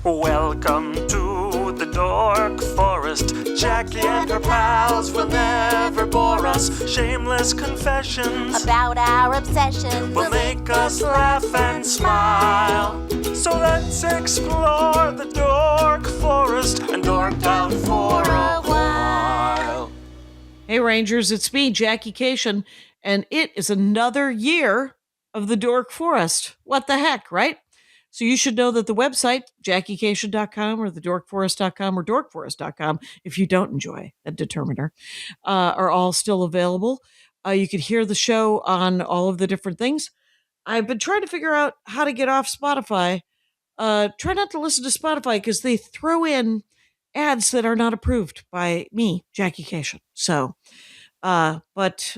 Welcome to the Dork Forest. Jackie and her pals will never bore us. Shameless confessions about our obsession will make us laugh and smile. So let's explore the Dork Forest and dork out for a while. Hey Rangers, it's me, Jackie Kashian, and it is another year of the Dork Forest. What the heck, right? So you should know that the website, JackieKashian.com or thedorkforest.com or dorkforest.com, if you don't enjoy a determiner, are all still available. You could hear the show on all of the different things. I've been trying to figure out how to get off Spotify. Try not to listen to Spotify because they throw in ads that are not approved by me, Jackie Kashian. So, but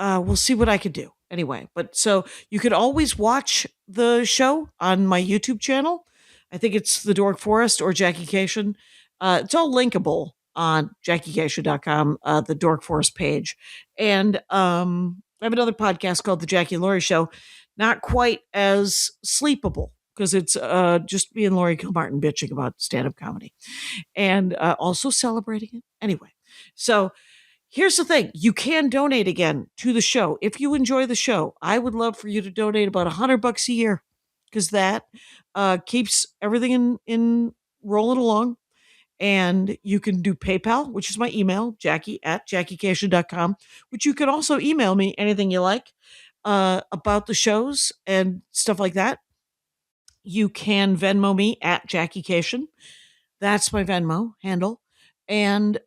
we'll see what I can do. Anyway, but so you could always watch the show on my YouTube channel. I think it's The Dork Forest or Jackie Kashian. It's all linkable on JackieKashian.com, the Dork Forest page. And I have another podcast called The Jackie and Laurie Show. Not quite as sleepable because it's just me and Laurie Kilmartin bitching about stand-up comedy. And also celebrating it. Anyway, so here's the thing. You can donate again to the show. If you enjoy the show, I would love for you to donate about $100 a year because that keeps everything in rolling along. And you can do PayPal, which is my email, Jackie@JackieKashian.com, which you can also email me anything you like about the shows and stuff like that. You can Venmo me at Jackie Kashian. That's my Venmo handle. And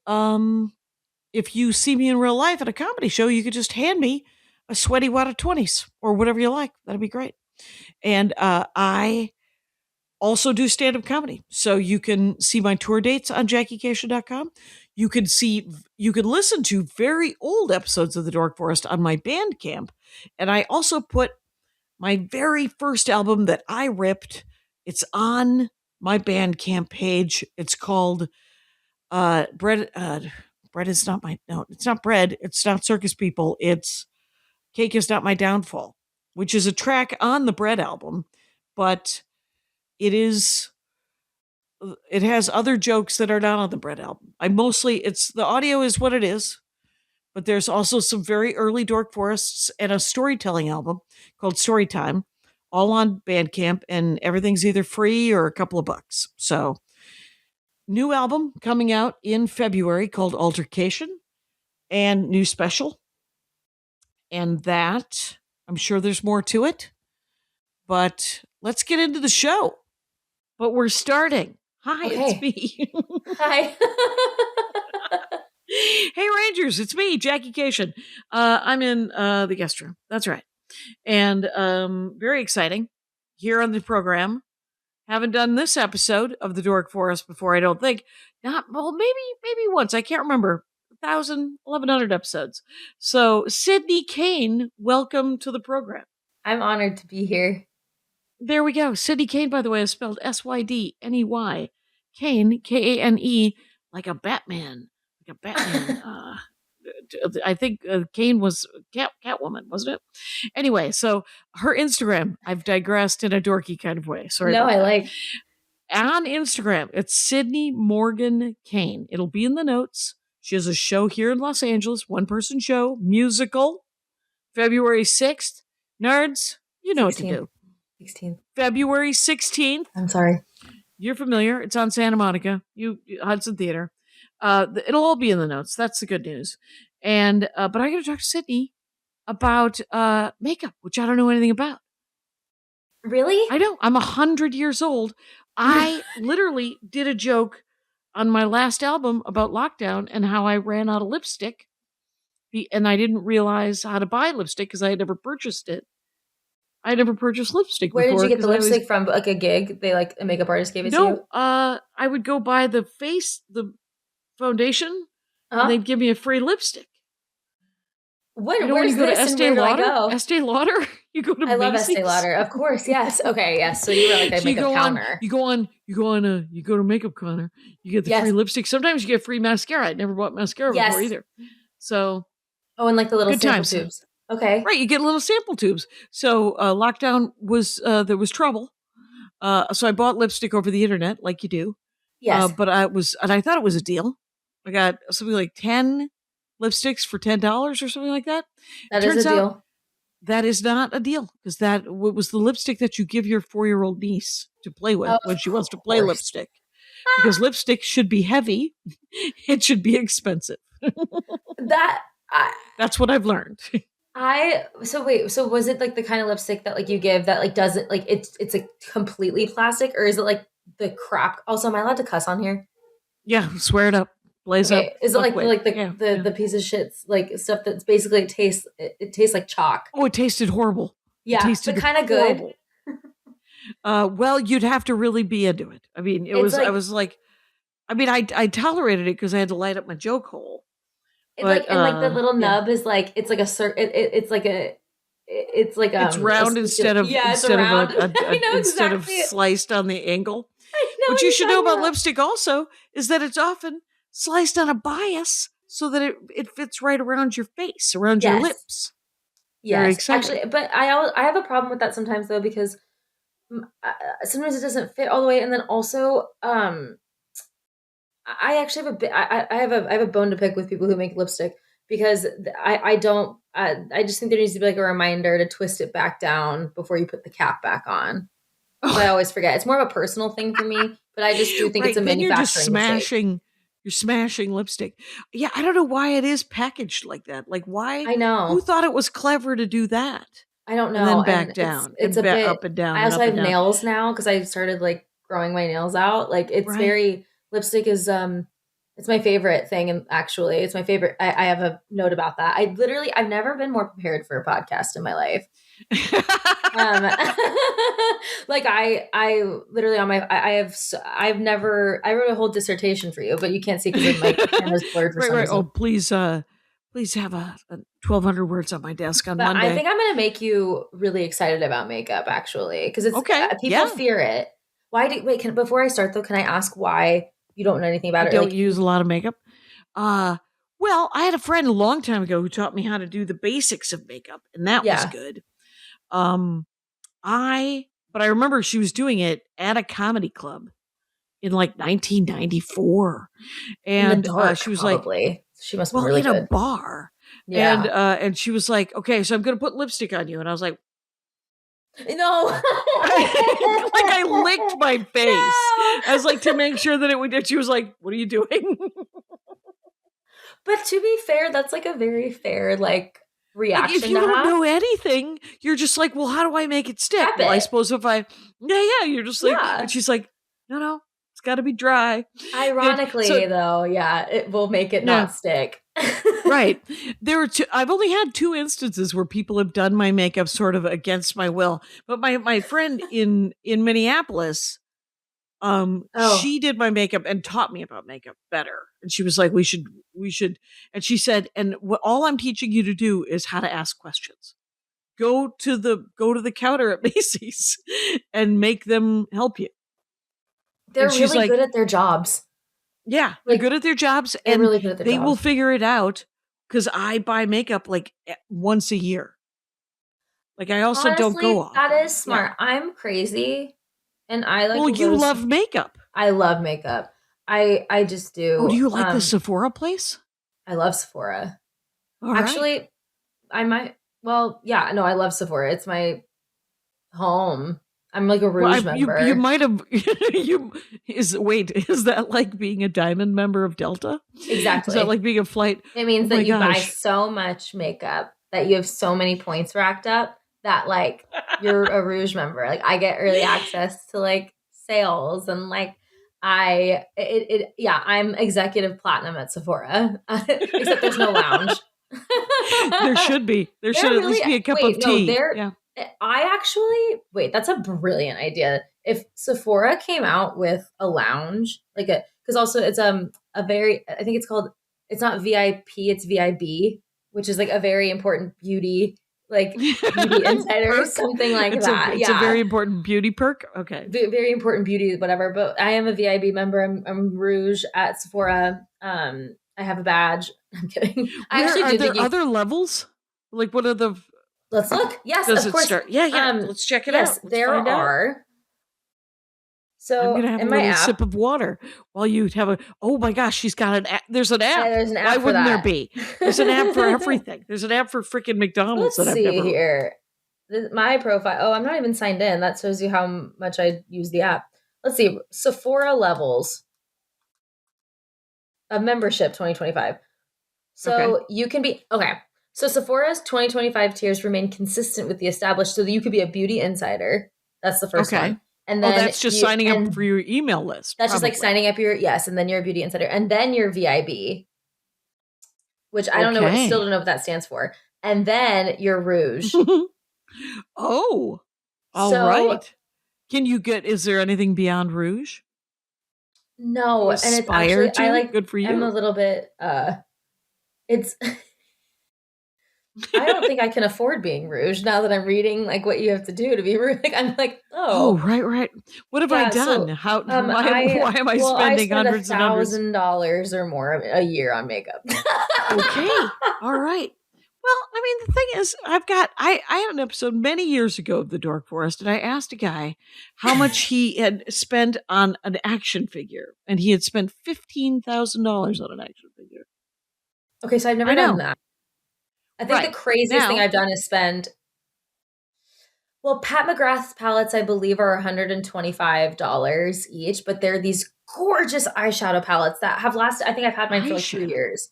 if you see me in real life at a comedy show, you could just hand me a sweaty wad of 20s or whatever you like. That'd be great. And I also do stand-up comedy. So you can see my tour dates on JackieKashian.com. You can listen to very old episodes of The Dork Forest on my Bandcamp. And I also put my very first album that I ripped. It's on my Bandcamp page. It's called Bread is not it's not bread. It's not circus people. It's Cake is Not My Downfall, which is a track on the Bread album, but it has other jokes that are not on the Bread album. The audio is what it is, but there's also some very early Dork Forests and a storytelling album called Storytime, all on Bandcamp, and everything's either free or a couple of bucks. So, new album coming out in February called Altercation, and new special. And that, I'm sure there's more to it, but let's get into the show. But we're starting. Hi, okay. It's me. Hi. Hey, Rangers, it's me, Jackie Kashian. I'm in the guest room. That's right. And very exciting here on the program. Haven't done this episode of the Dork Forest before, I don't think. Maybe once. I can't remember. 1,100 episodes. So, Sydney Kane, welcome to the program. I'm honored to be here. There we go. Sydney Kane, by the way, is spelled Sydney. Kane, Kane, like a Batman. Like a Batman. I think Kane was Catwoman, wasn't it? Anyway, so her Instagram, I've digressed in a dorky kind of way. Sorry. No, I like. On Instagram, it's Sydney Morgan Kane. It'll be in the notes. She has a show here in Los Angeles, one-person show, musical, February 6th. Nerds, you know 16th. What to do. 16th. February 16th. I'm sorry. You're familiar. It's on Santa Monica, Hudson Theater. It'll all be in the notes. That's the good news. And but I got to talk to Sydney about makeup, which I don't know anything about. Really? I don't. I'm 100 years old. I literally did a joke on my last album about lockdown and how I ran out of lipstick, and I didn't realize how to buy lipstick because I had never purchased it. I had never purchased lipstick before. Where did you get the lipstick from? Like a gig? They like a makeup artist gave it to you? No, I would go buy the foundation, and they'd give me a free lipstick. Where's this and where do I go? Estee Lauder? You go to I love Macy's? Estee Lauder. Of course, yes. Okay, yes. So you were like a makeup counter. You go to Makeup Counter. You get the free lipstick. Sometimes you get free mascara. I'd never bought mascara before either. So. Oh, and like the little sample tubes. Okay. Right, you get little sample tubes. So lockdown was, there was trouble. So I bought lipstick over the internet, like you do. Yes. But I thought it was a deal. I got something like 10 lipsticks for $10 or something like that. That is a deal. That is not a deal because that was the lipstick that you give your 4-year-old niece to play with when she wants to play lipstick. Because lipstick should be heavy, it should be expensive. That's what I've learned. So was it like the kind of lipstick that like you give that like doesn't like it's like completely plastic, or is it like the crap? Also, am I allowed to cuss on here? Yeah, swear it up. Blaze up. Is it like the piece of shit's like stuff that's basically it tastes like chalk? Oh, it tasted horrible. Yeah, but kind of good. Well, you'd have to really be into it. I mean, I tolerated it because I had to light up my joke hole. It's like the little nub is like it's like a it's round instead of sliced on the angle. What you should know about lipstick also is that it's often sliced on a bias so that it fits right around your face, around your lips. Yes, actually, but I have a problem with that sometimes though, because sometimes it doesn't fit all the way, and then also I actually have I have a bone to pick with people who make lipstick, because I just think there needs to be like a reminder to twist it back down before you put the cap back on. But I always forget. It's more of a personal thing for me, but I just do think it's a manufacturing mistake. You're smashing lipstick. Yeah, I don't know why it is packaged like that. Like, why? I know. Who thought it was clever to do that? I don't know. And then back down. It's a bit up and down. I also have nails now because I started like growing my nails out. Like it's very lipstick is it's my favorite thing, and actually it's my favorite. I have a note about that. I've never been more prepared for a podcast in my life. Like I literally on my I wrote a whole dissertation for you, but you can't see because my camera's blurred for some reason. Oh, please have a 1,200 words on my desk on Monday. I think I'm going to make you really excited about makeup, actually, because it's people fear it. Before I start though, can I ask why you don't know anything about it? Don't use a lot of makeup. Well, I had a friend a long time ago who taught me how to do the basics of makeup, and that was good. But I remember she was doing it at a comedy club in like 1994, and Dork, she was probably. Like, she must be really good. A bar, and she was like, okay, so I'm gonna put lipstick on you, and I was like, no, like I licked my face. No! I was like, to make sure that it would. She was like, what are you doing? But to be fair, that's like a very fair reaction. If you don't know anything, you're just like, well, how do I make it stick? Well, I suppose if I, you're just like, and she's like, no, it's got to be dry. Ironically, though, it will make it not stick. Right. There are I've only had 2 instances where people have done my makeup sort of against my will. But my friend in Minneapolis, she did my makeup and taught me about makeup better. And she was like, we should, and she said, and all I'm teaching you to do is how to ask questions. Go to the counter at Macy's and make them help you. They're really good at their jobs. Yeah, they're good at their jobs, and really good at they will figure it out, because I buy makeup like once a year. Like I also Honestly, don't go off. That is smart. Yeah. I'm crazy, and I like. Well, you love makeup. I love makeup. I just do. Oh, do you like the Sephora place? I love Sephora. All Actually, right. I might. Well, yeah, no, I love Sephora. It's my home. I'm like a Rouge member. You might have. Is that like being a Diamond member of Delta? Exactly. Is that like being a flight? It means that you buy so much makeup that you have so many points racked up that like you're a Rouge member. Like I get early access to like sales, and like I'm executive platinum at Sephora, except there's no lounge. There should be. There should at least be a cup of tea. That's a brilliant idea. If Sephora came out with a lounge, because also it's I think it's called, it's not VIP, it's VIB, which is like a very important beauty insider or something like that. It's a very important beauty perk. Okay. Very important beauty, whatever. But I am a VIB member. I'm Rouge at Sephora. I have a badge. I'm kidding. Are there other levels? Like what are the... Let's look. Yes, Does of course. Start? Yeah. Let's check it out. Yes, there are. So I'm going to have a in my little app, sip of water while you have oh my gosh, she's got an app. There's an app. there's an app Why for wouldn't there that. be? There's an app for everything. There's an app for freaking McDonald's Let's that I've see never. here. My profile. Oh, I'm not even signed in. That shows you how much I use the app. Let's see. Sephora levels of membership 2025. So you can be okay. So Sephora's 2025 tiers remain consistent with the established, so that you could be a beauty insider. That's the first one. And then that's just signing up for your email list. That's just like signing up and then you're a beauty insider. And then you're VIB, which I don't know still don't know what that stands for. And then you're Rouge. Oh. All right. Can you is there anything beyond Rouge? No, and it's actually good for you. I'm a little bit it's I don't think I can afford being Rouge now that I'm reading like what you have to do to be Rouge. Like I'm like, oh, right. What have I done? So, why am I spending hundreds and hundreds $1,000 or more a year on makeup? Okay, all right. Well, I mean, the thing is, I had an episode many years ago of the Dork Forest, and I asked a guy how much he had spent on an action figure, and he had spent $15,000 on an action figure. Okay, so I've never done that. I think the craziest thing I've done is spend. Well, Pat McGrath's palettes, I believe, are $125 each, but they're these gorgeous eyeshadow palettes that have lasted. I think I've had mine for like 2 years.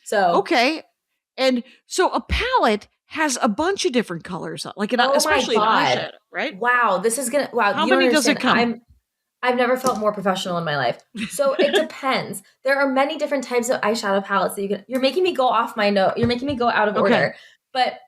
So okay, and so a palette has a bunch of different colors, like especially an eyeshadow, right? Wow, this is gonna. Wow, how many does it come? I've never felt more professional in my life. So it depends. There are many different types of eyeshadow palettes that you're making me go off my note. You're making me go out of order. But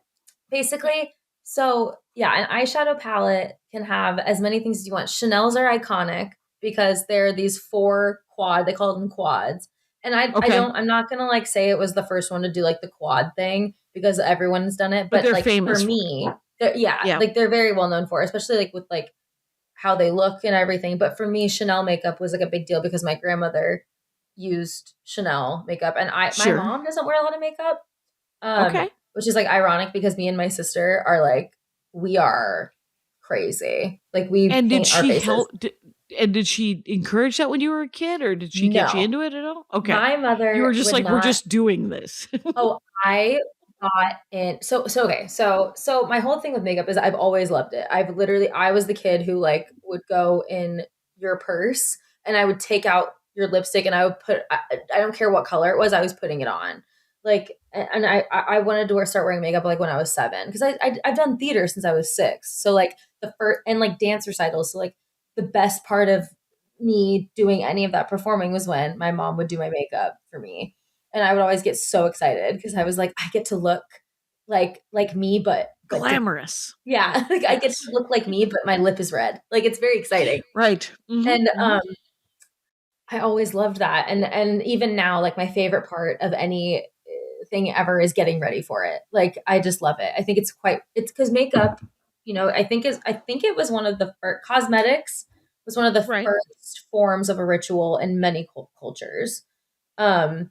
basically, so yeah, an eyeshadow palette can have as many things as you want. Chanel's are iconic because they're these 4 quad. They call them quads. And I'm not gonna like say it was the first one to do like the quad thing because everyone's done it. But they're like famous for me, like they're very well known for, especially like with like how they look and everything. But for me, Chanel makeup was like a big deal because my grandmother used Chanel makeup, and my mom doesn't wear a lot of makeup. Which is like ironic because me and my sister are like, we are crazy. Like we paint our faces. Did she encourage that when you were a kid, or did she get you into it at all? Okay, my mother. You were just like, we're just doing this. I got in. So my whole thing with makeup is I've always loved it. I was the kid who like would go in your purse and I would take out your lipstick and I would put. I don't care what color it was. I was putting it on. Like, and I wanted to start wearing makeup like when I was 7 because I've done theater since I was 6. So like the first and like dance recitals. So like the best part of me doing any of that performing was when my mom would do my makeup for me. And I would always get so excited because I was like, I get to look like me, but glamorous. Yeah. Like I get to look like me, but my lip is red. Like it's very exciting. Right. Mm-hmm. And I always loved that. And even now, like my favorite part of any thing ever is getting ready for it. Like I just love it. I think it's because makeup, I think it was one of the first cosmetics was one of the first forms of a ritual in many cultures. And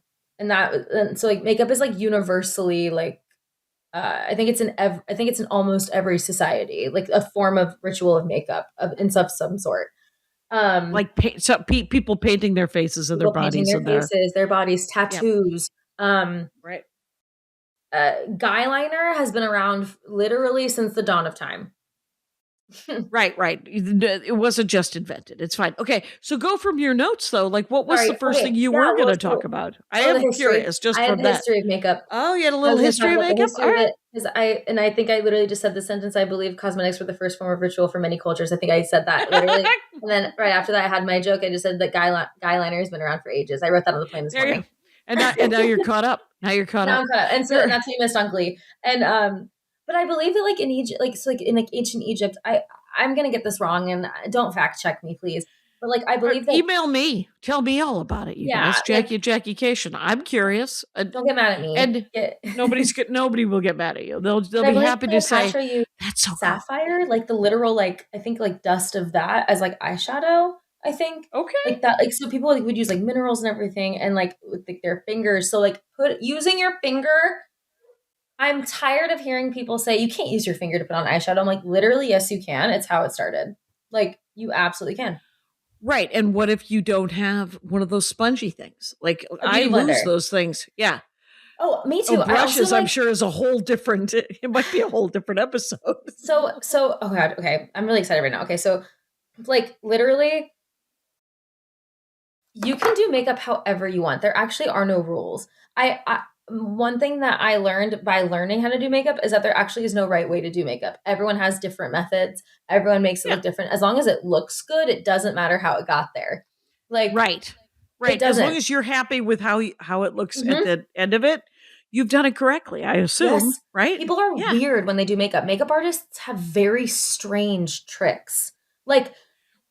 so like makeup is like universally like I think it's in almost every society like a form of ritual of makeup in some sort. Like people painting their faces and their bodies, their bodies, tattoos. Right. Guy liner has been around literally since the dawn of time. Right. It wasn't just invented. It's fine. Okay, so go from your notes though. Like, what was the first thing you were going to talk about? I am curious. Just I from had the history of makeup. Oh, you had a little history of makeup. All right. I think I literally just said the sentence. I believe cosmetics were the first form of ritual for many cultures. I think I said that literally, and then right after that, I had my joke. I just said that guy liner has been around for ages. I wrote that on the plane this morning. And now you're caught up. Now I'm caught up. And so that's what you missed on Glee. And but I believe that like in Egypt, in ancient Egypt, I'm gonna get this wrong, and don't fact check me, please. But like I believe that email me, tell me all about it. You guys, Jackie Kashian. I'm curious. Don't get mad at me. And nobody will get mad at you. They'll be happy to say that's so sapphire, cool. Like the literal I think like dust of that as like eyeshadow. I think like that so people like would use like minerals and everything and like with like, their fingers. So like using your finger. I'm tired of hearing people say you can't use your finger to put on eyeshadow. I'm like, literally, yes, you can. It's how it started. Like, you absolutely can. Right. And what if you don't have one of those spongy things? Like A I beauty lose blender. those things. Yeah. Oh, me too. Oh, I also brushes, I'm like sure is a whole different, it might be a whole different episode. so oh god, okay. I'm really excited right now. Okay, so like literally you can do makeup however you want. There actually are no rules. I one thing that I learned by learning how to do makeup is that there actually is no right way to do makeup. Everyone has different methods. Everyone makes it Yeah. look different. As long as it looks good, it doesn't matter how it got there. Like Right. it Right. As long doesn't. as you're happy with how it looks at Mhm. the end of it, you've done it correctly, I assume, Yes. right? People are Yeah. weird when they do makeup. Makeup artists have very strange tricks. Like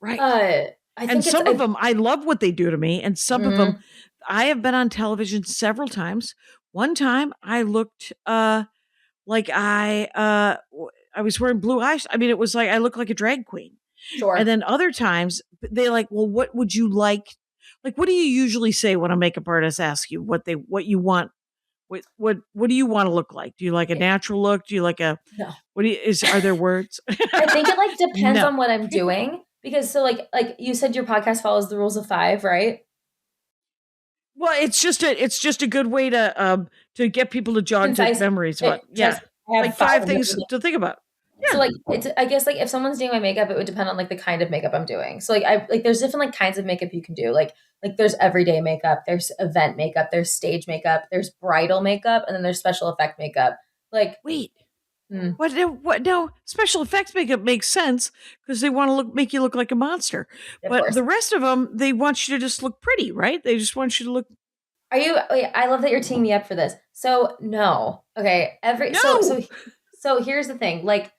Right. I And think some of them, I love what they do to me. And some of them, Mhm. I have been on television several times. One time I looked like I was wearing blue eyes. I mean, it was like I looked like a drag queen. Sure. And then other times they like, well, what would you like? Like, what do you usually say when a makeup artist asks you what you want? What do you want to look like? Do you like a natural look? Do you like No. are there words? I think it like depends No. on what I'm doing because so like you said your podcast follows the rules of 5, right? Well, it's just a good way to get people to jog Concise. their memories about Trust me, I have like 5 of things them. to think about. So like it's I guess like if someone's doing my makeup, it would depend on like the kind of makeup I'm doing. So like I like there's different like kinds of makeup you can do. Like there's everyday makeup, there's event makeup, there's stage makeup, there's bridal makeup, and then there's special effect makeup. Like Wait. mm, What no, special effects makeup makes sense because they want to make you look like a monster. of But course. the rest of them, they want you to just look pretty, right? They just want you to look Are you wait, I love that you're teeing me up for this. So no. Okay. No. So here's the thing. Like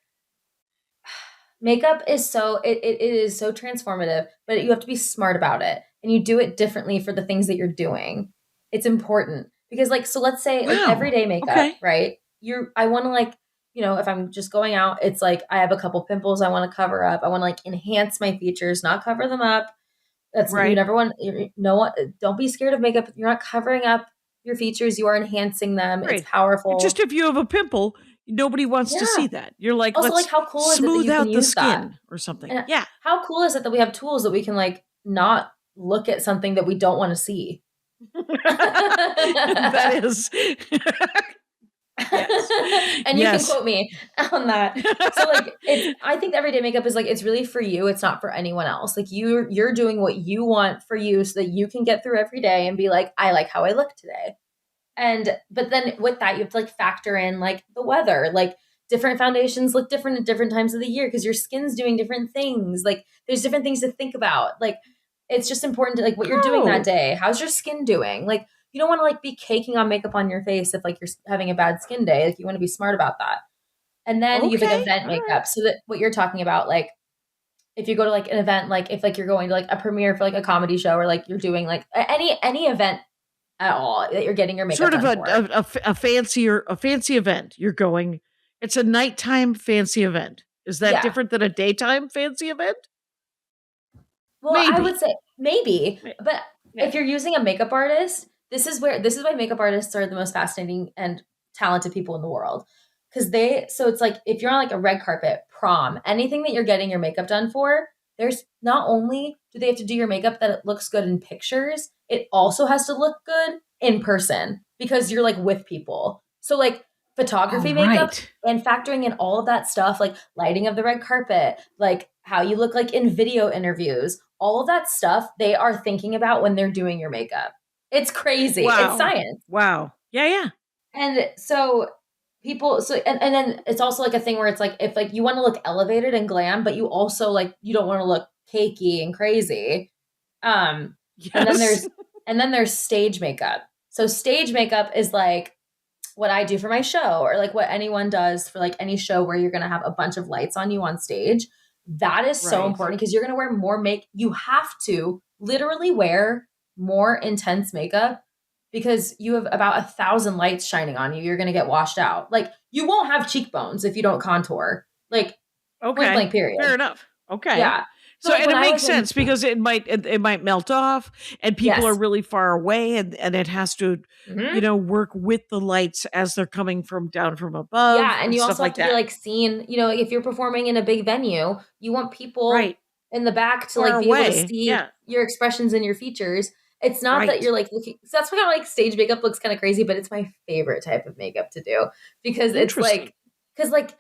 makeup is it is so transformative, but you have to be smart about it. And you do it differently for the things that you're doing. It's important. Because like so let's say like Wow. everyday makeup, Okay. right? I want to like, if I'm just going out, it's like I have a couple pimples I want to cover up. I want to like enhance my features, not cover them up. That's you Right. never want no one don't be scared of makeup. You're not covering up your features, you are enhancing them. Right. It's powerful. Just if you have a pimple, nobody wants to see that. You're like, Also, let's like, how cool is it that smooth you can out the use that? skin or something. And Yeah. how cool is it that we have tools that we can like not look at something that we don't want to see? That is. Yes. And you Yes. can quote me on that. So like I think everyday makeup is like it's really for you, it's not for anyone else. Like you're doing what you want for you so that you can get through every day and be like, I like how I look today. But then with that you have to like factor in like the weather. Like different foundations look different at different times of the year because your skin's doing different things. Like there's different things to think about. Like it's just important to like what you're doing that day. How's your skin doing? Like you don't want to like be caking on makeup on your face if like you're having a bad skin day. Like you want to be smart about that. And then you have like event makeup. So that what you're talking about, like if you go to like an event, like if like you're going to like a premiere for like a comedy show or like you're doing like any event at all that you're getting your makeup Sort of done for. a fancy event. You're going. It's a nighttime fancy event. Is that different than a daytime fancy event? Well, Maybe. I would say maybe, but if you're using a makeup artist, this is why makeup artists are the most fascinating and talented people in the world. Because so it's like if you're on like a red carpet, prom, anything that you're getting your makeup done for, there's not only do they have to do your makeup that it looks good in pictures, it also has to look good in person because you're like with people. So like photography makeup and factoring in all of that stuff, like lighting of the red carpet, like how you look like in video interviews, all of that stuff they are thinking about when they're doing your makeup. It's crazy. Wow. It's science. Wow. Yeah. And so people and then it's also like a thing where it's like if like you want to look elevated and glam, but you also like you don't want to look cakey and crazy. Yes. And then there's stage makeup. So stage makeup is like what I do for my show or like what anyone does for like any show where you're going to have a bunch of lights on you on stage. That is so important because you're going to wear more you have to literally wear more intense makeup because you have about 1,000 lights shining on you. You're going to get washed out. Like you won't have cheekbones if you don't contour. Like point blank period. Fair enough. Okay. Yeah. So like, and it makes sense because it might melt off and people are really far away and it has to work with the lights as they're coming down from above. Yeah, and you stuff also like have to be like seen, if you're performing in a big venue, you want people in the back to Far like be able to away, see yeah. your expressions and your features. It's not Right. that you're like looking. So that's why like stage makeup looks kind of crazy, but it's my favorite type of makeup to do because it's Interesting. like, because like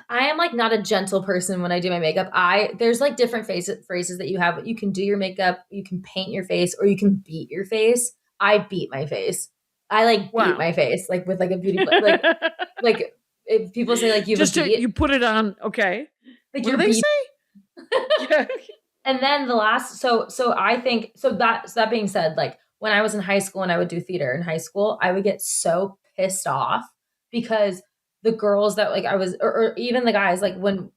I am like not a gentle person when I do my makeup. There's like different phrases that you have. You can do your makeup, you can paint your face, or you can beat your face. I beat my face. I like beat Wow. my face like with like a beauty like if people say like you have Just a beat, you put it on. Okay. like What your do they beat. say? Yeah. And then the last, so I think that being said, like when I was in high school and I would do theater in high school, I would get so pissed off because the girls that like I was, or even the guys, like when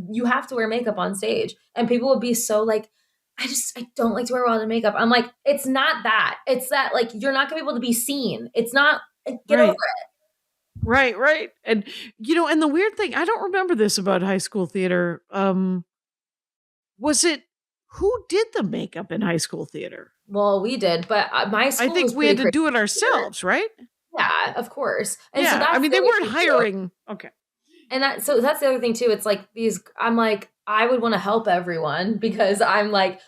you have to wear makeup on stage, and people would be so like, I don't like to wear welded makeup. I'm like, it's not that. It's that like you're not gonna be able to be seen. It's not. Get over it. Right. And and the weird thing, I don't remember this about high school theater. Was it who did the makeup in high school theater? Well, we did, but my school. I think we had to do it ourselves, right? Yeah, of course. And so Yeah, that's I mean the they other weren't thing, too. hiring. Okay. And that's the other thing too. It's like I'm like, I would want to help everyone because I'm like,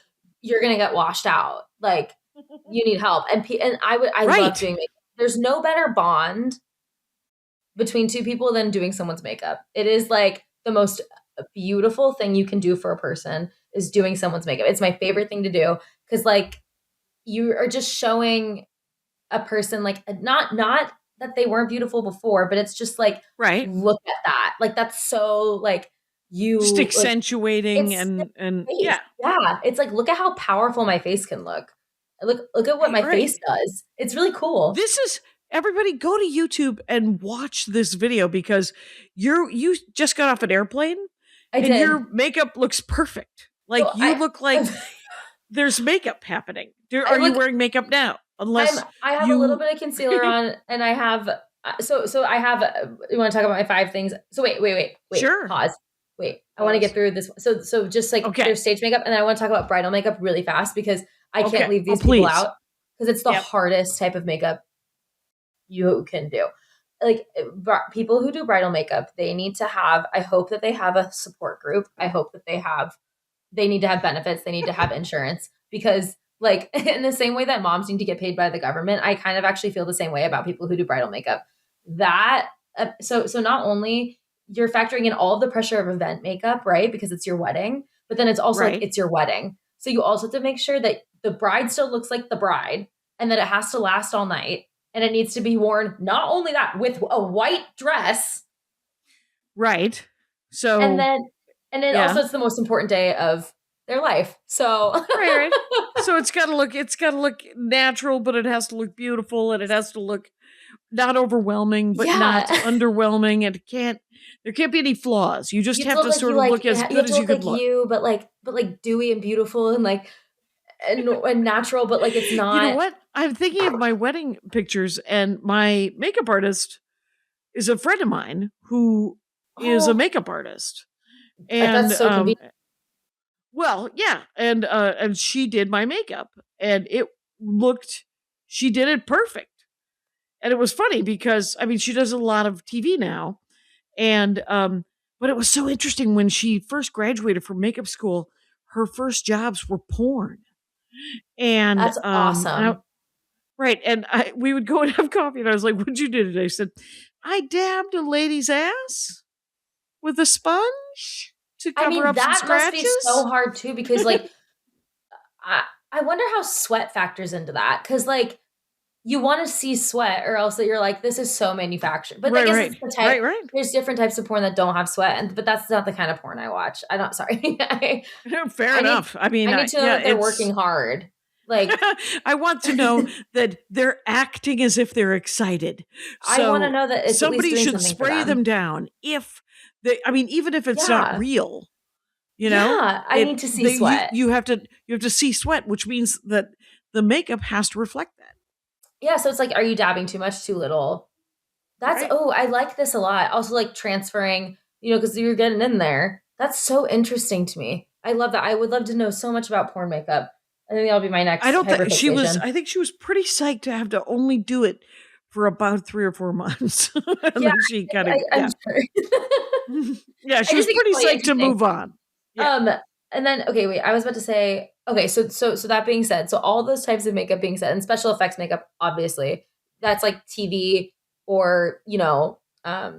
you're going to get washed out. Like you need help. And I Right. love doing makeup. There's no better bond between two people than doing someone's makeup. It is like the most beautiful thing you can do for a person is doing someone's makeup. It's my favorite thing to do because like you are just showing a person like not that they weren't beautiful before, but it's just like, Right. look at that. Like that's so like you Just like, accentuating it's and face. yeah. Yeah. It's like, look at how powerful my face can look. Look at what my face does. It's really cool. This is everybody go to YouTube and watch this video because you just got off an airplane I and did. your makeup looks perfect. Like So you look like there's makeup happening. Are you wearing makeup now? Unless I have a little bit of concealer on, and I have so I have. You want to talk about my 5 things? So wait. Sure. Pause. Wait, I want to get through this. So just like there's stage makeup, and then I want to talk about bridal makeup really fast because I can't leave these people out because it's the hardest type of makeup you can do. Like people who do bridal makeup, they need to have. I hope that they have a support group. I hope that they need to have benefits. They need to have insurance because like in the same way that moms need to get paid by the government, I kind of actually feel the same way about people who do bridal makeup. That so not only you're factoring in all of the pressure of event makeup, right? Because it's your wedding, but then it's also like it's your wedding. So you also have to make sure that the bride still looks like the bride and that it has to last all night. And it needs to be worn, not only that, with a white dress. Right. So and then also it's the most important day of their life. So right. So it's gotta look natural, but it has to look beautiful and it has to look not overwhelming, but not underwhelming. And there can't be any flaws. You just have to sort of look as good as you could look. But like dewy and beautiful and like and natural, but like it's not. You know what? I'm thinking of my wedding pictures, and my makeup artist is a friend of mine who is a makeup artist. And that's so convenient. Well, yeah, and she did my makeup, and she did it perfect. And it was funny because I mean she does a lot of TV now, and but it was so interesting when she first graduated from makeup school. Her first jobs were porn, and that's awesome. Right, and we would go and have coffee, and I was like, "What'd you do today?" I said, "I dabbed a lady's ass with a sponge to cover up some scratches." That must be so hard too, because like, I wonder how sweat factors into that, because like, you want to see sweat, or else that you're like, this is so manufactured. But I guess it's the type. Right. There's different types of porn that don't have sweat, but that's not the kind of porn I watch. I don't. Sorry. Fair enough. I mean, I need to know that they're working hard. Like, I want to know that they're acting as if they're excited. So I want to know that it's somebody should spray them down if they. I mean, even if it's not real, you know. Yeah, I need to see sweat. You have to see sweat, which means that the makeup has to reflect that. Yeah, so it's like, are you dabbing too much, too little? That's I like this a lot. Also, like transferring, because you're getting in there. That's so interesting to me. I love that. I would love to know so much about porn makeup. I think that'll be my next. I don't think she was. I think she was pretty psyched to have to only do it for about 3 or 4 months, and then she kind of. I'm sure. Yeah, she was pretty psyched to move on. Yeah. And then, okay, wait, I was about to say, okay, so that being said, so all those types of makeup being said, and special effects makeup, obviously, that's like TV or,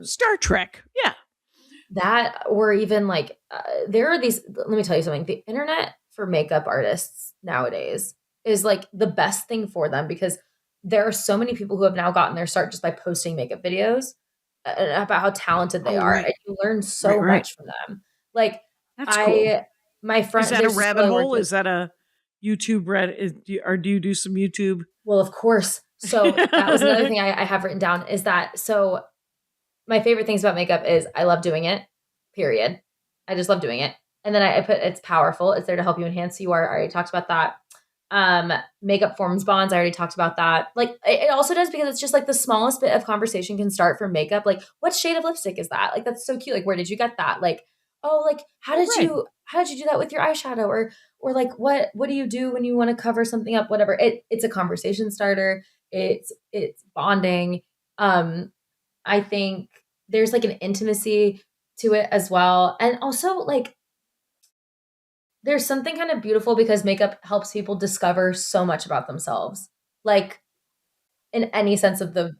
Star Trek. Yeah. that, or even like, there are these, let me tell you something, the internet for makeup artists nowadays is like the best thing for them because there are so many people who have now gotten their start just by posting makeup videos about how talented they Oh, are. right. And you learn so Right. much from them. Like, That's cool. my friend, Is that a there's this girl rabbit I worked hole? with. Is that a YouTube or do you do some YouTube? Well, of course. So that was another thing I have written down is that, so my favorite things about makeup is I love doing it, period. I just love doing it. And then I put, it's powerful. It's there to help you enhance who you are. I already talked about that. Makeup forms bonds. I already talked about that. Like it also does because it's just like the smallest bit of conversation can start for makeup. Like, what shade of lipstick is that? Like, that's so cute. Like, where did you get that? Like, oh, like how did Right. you do that with your eyeshadow? Or like what do you do when you want to cover something up? Whatever. It's a conversation starter. It's bonding. I think there's like an intimacy to it as well. And also like there's something kind of beautiful because makeup helps people discover so much about themselves. Like in any sense of the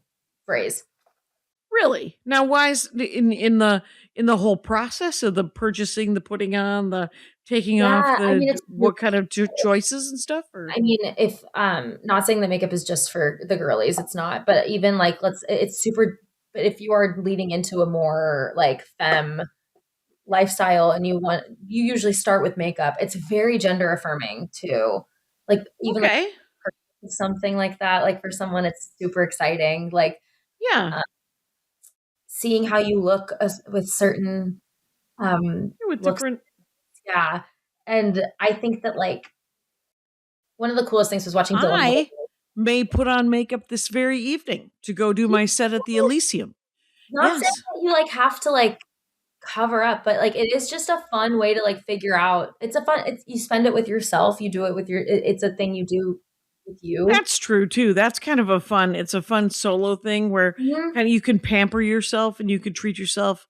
phrase. Really? Now, why is in the whole process of the purchasing, the putting on, the taking off, Yeah, I mean, it's what kind of choices and stuff? Or I mean, if not saying that makeup is just for the girlies, it's not, but even like it's super, but if you are leading into a more like femme lifestyle and you usually start with makeup, it's very gender affirming too. Like even like okay, something like that, like for someone it's super exciting. Like yeah, seeing how you look with certain with looks. different. Yeah. And I think that like one of the coolest things was watching Dylan. I may put on makeup this very evening to go do my set at the Elysium. Not saying Yes. that you like have to like cover up, but like it is just a fun way to like figure out. You spend it with yourself. You do it with it's a thing you do with you. That's true too. That's kind of it's a fun solo thing where Mhm. kind of you can pamper yourself and you can treat yourself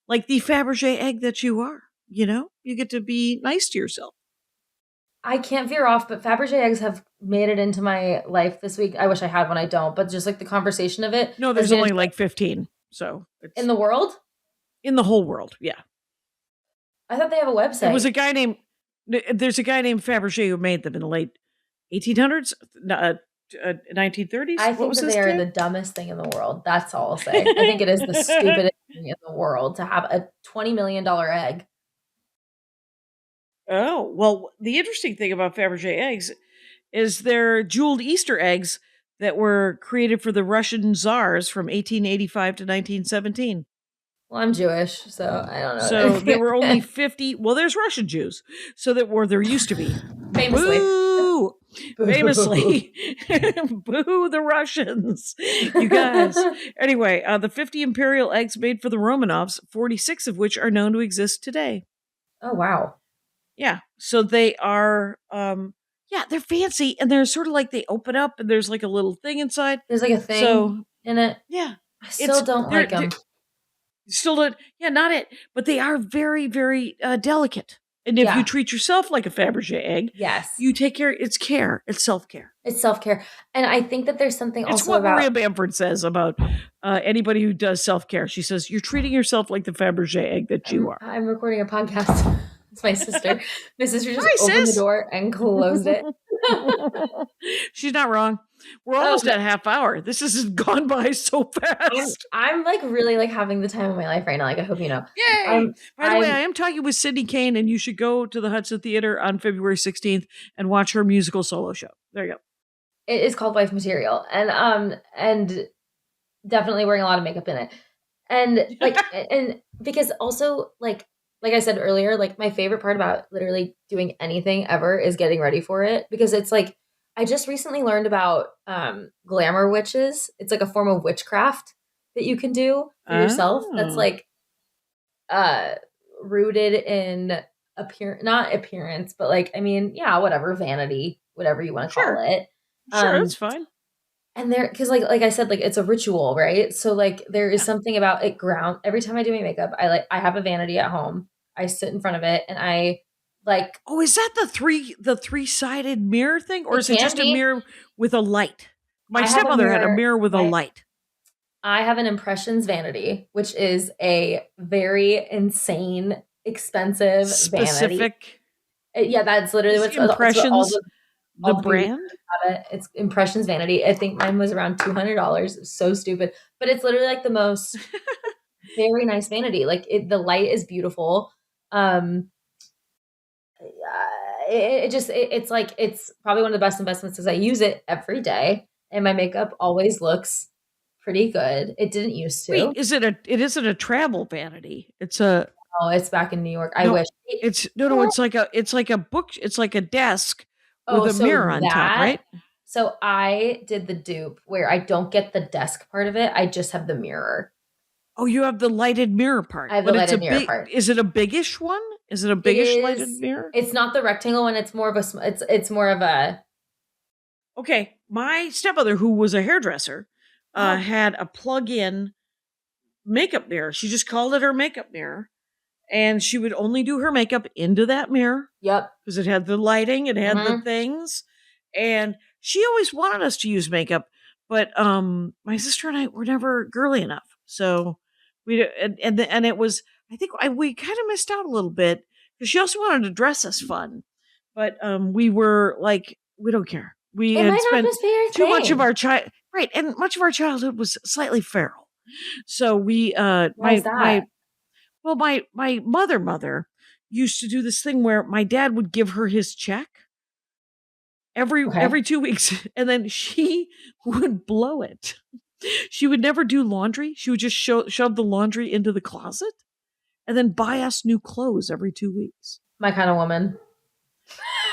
like the Fabergé egg that you are. You get to be nice to yourself. I can't veer off, but Fabergé eggs have made it into my life this week. I wish I had one. I don't, but just like the conversation of it No, has there's made only it like 15. So it's in the world. in the whole world. Yeah. I thought they have a website. There's a guy named Fabergé who made them in the late 1800s, 1930s. I What think was that his they are name? the dumbest thing in the world. That's all I'll say. I think it is the stupidest thing in the world to have a $20 million egg. Oh, well, the interesting thing about Fabergé eggs is they're jeweled Easter eggs that were created for the Russian czars from 1885 to 1917. Well, I'm Jewish, so I don't know. So there were only 50. Well, there's Russian Jews. There used to be. Famously. Boo! Famously. Boo the Russians. You guys. Anyway, the 50 imperial eggs made for the Romanovs, 46 of which are known to exist today. Oh, wow. Yeah. So they are, they're fancy and they're sort of like they open up and there's like a little thing inside. There's like a thing So, in it. yeah. I still don't like them. Still don't, not it. But they are very, very delicate. And if you treat yourself like a Fabergé egg, yes, you take care. It's care. It's self-care. It's self-care. And I think that there's something It's also what about Maria Bamford says about anybody who does self-care. She says, you're treating yourself like the Fabergé egg that you are. I'm recording a podcast. It's my sister. My sister just Hi, opened sis. the door and closed it. She's not wrong. We're almost at a half hour. This has gone by so fast. I'm like really like having the time of my life right now. Like I hope you know. Yay! By the way, I am talking with Sydney Kane, and you should go to the Hudson Theater on February 16th and watch her musical solo show. There you go. It is called Wife Material, and definitely wearing a lot of makeup in it, and like and because also like I said earlier, like my favorite part about literally doing anything ever is getting ready for it because it's like I just recently learned about glamour witches. It's like a form of witchcraft that you can do for yourself. That's like rooted in not appearance, but like I mean, yeah, whatever, vanity, whatever you want to call it. Sure, that's fine. And there, because like I said, like it's a ritual, right? So like there is something about it every time I do my makeup, I have a vanity at home. I sit in front of it and I Like, Oh, is that the three-sided mirror thing? Or It is it can just a be. mirror with a light? My I have a stepmother had a mirror- mirror with a my- light. I have an impressions vanity, which is a very insane, expensive vanity. Specific Yeah, that's literally Is what's all Impressions the all the beauty brand? have it. It's impressions vanity. I think mine was around $200. So stupid, but it's literally like the most very nice vanity. Like the light is beautiful. It's like it's probably one of the best investments because I use it every day, and my makeup always looks pretty good. It didn't used to. Wait, it isn't a travel vanity. It's a Oh, it's back in New York. I no, wish. it's it's like a book, it's like a desk with Oh, a so mirror on top, right? So I did the dupe where I don't get the desk part of it. I just have the mirror. Oh, you have the lighted mirror part. I have the but it's lighted a mirror big part. Is it a biggish one? Is it a biggish lighted mirror? It's not the rectangle one. It's more of it's more of a. Okay, my stepmother, who was a hairdresser, had a plug-in makeup mirror. She just called it her makeup mirror, and she would only do her makeup into that mirror. Yep. Because it had the lighting, it had the things, and she always wanted us to use makeup, but my sister and I were never girly enough, so we and it was, I think we kind of missed out a little bit because she also wanted to dress us fun, but we were like, we don't care. We It had might not spent just be your too much thing. of our right, and much of our childhood was slightly feral, so we Why is that? my mother used to do this thing where my dad would give her his check every 2 weeks, and then she would blow it. She would never do laundry. She would just shove the laundry into the closet and then buy us new clothes every 2 weeks. My kind of woman.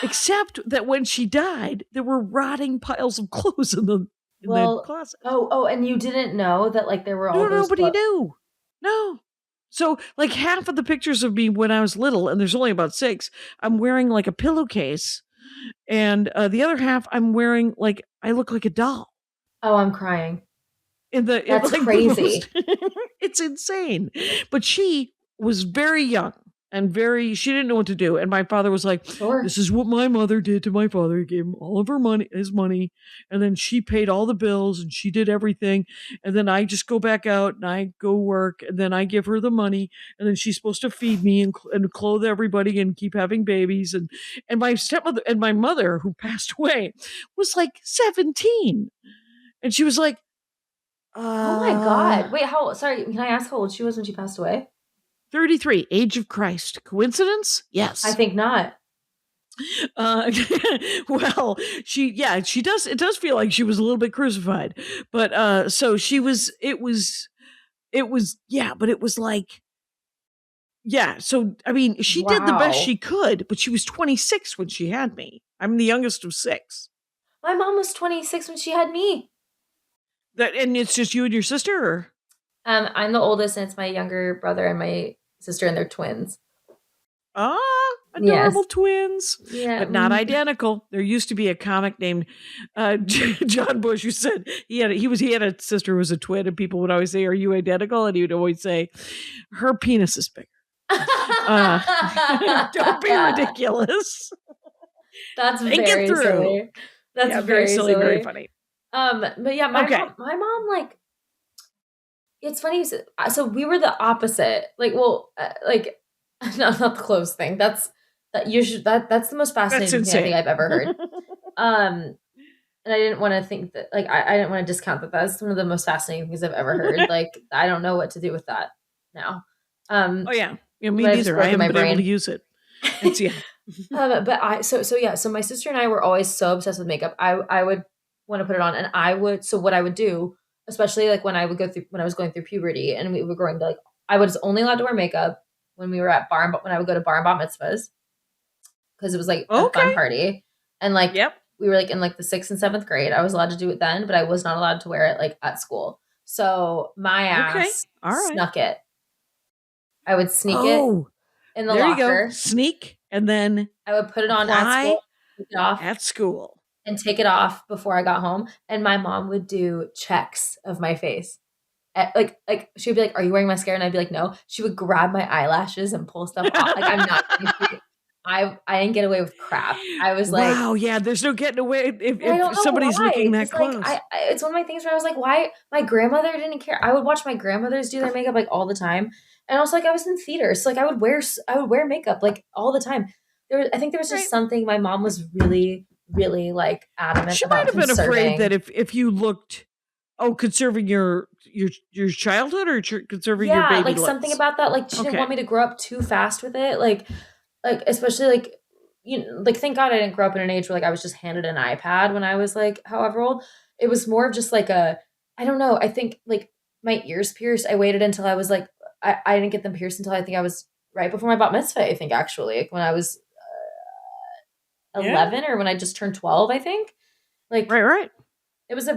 Except that when she died, there were rotting piles of clothes in the closet. Oh, and you didn't know that like there were all those nobody knew. No. So like half of the pictures of me when I was little, and there's only about 6, I'm wearing like a pillowcase, and the other half I'm wearing like I look like a doll. Oh, I'm crying. That's like crazy. It's insane. But she was very young and she didn't know what to do. And my father was like, Sure. This is what my mother did to my father. He gave him all of his money. And then she paid all the bills and she did everything. And then I just go back out and I go work. And then I give her the money. And then she's supposed to feed me and clothe everybody and keep having babies. And my stepmother and my mother, who passed away, was like 17. And she was like, Oh my God. Wait, sorry, can I ask how old she was when she passed away? 33, age of Christ. Coincidence? Yes. I think not. Well, she does. It does feel like she was a little bit crucified, but so she was. It was, but it was like, yeah. So I mean, she did the best she could, but she was 26 when she had me. I'm the youngest of 6. My mom was 26 when she had me. And it's just you and your sister? Or? I'm the oldest, and it's my younger brother and my sister, and they're twins. Adorable twins. Yeah. But not identical. There used to be a comic named John Bush who said he had a sister who was a twin, and people would always say, "Are you identical?" And he would always say, "Her penis is bigger." Don't be ridiculous. That's very silly. That's very silly. Very funny. But yeah, my mom, like, it's funny. So we were the opposite. Like, well, like, not the clothes thing. That's the most fascinating thing I've ever heard. And I didn't want to think that, like, I didn't want to discount that. That's one of the most fascinating things I've ever heard. Like, I don't know what to do with that now. Oh yeah, me neither. I haven't been able to use it. It's, yeah. So my sister and I were always so obsessed with makeup. I would want to put it on, and so what I would do, especially like when I was going through puberty and we were growing, like, I was only allowed to wear makeup when we were at when I would go to bar and bat mitzvahs, because it was like a fun party. And like, we were like in like the 6th and 7th grade. I was allowed to do it then, but I was not allowed to wear it like at school. So my ass snuck it. I would sneak it in the locker. You go. Sneak, and then I would put it on at school, take it off at school, and take it off before I got home. And my mom would do checks of my face. Like she'd be like, "Are you wearing mascara?" And I'd be like, "No." She would grab my eyelashes and pull stuff off. Like, I'm not kidding. I didn't get away with crap. I was like, wow, yeah, there's no getting away I don't if know somebody's why. looking that 'Cause, like, close. it's one of my things where I was like, why my grandmother didn't care. I would watch my grandmothers do their makeup like all the time, and I was like, I was in theater, so like I would wear makeup like all the time. I think there was just Right. something my mom was really, really like adamant She might about have been afraid conserving. that if you looked, conserving your childhood or conserving your Yeah, baby like something looks. about that. Like she didn't Okay. want me to grow up too fast with it. Like especially like like thank God I didn't grow up in an age where like I was just handed an iPad when I was like however old. It was more of just like I don't know. I think like my ears pierced. I waited until I was like I didn't get them pierced until I think I was right before my bat mitzvah. I think actually like when I was Yeah. 11 or when I just turned 12. I think like Right. it was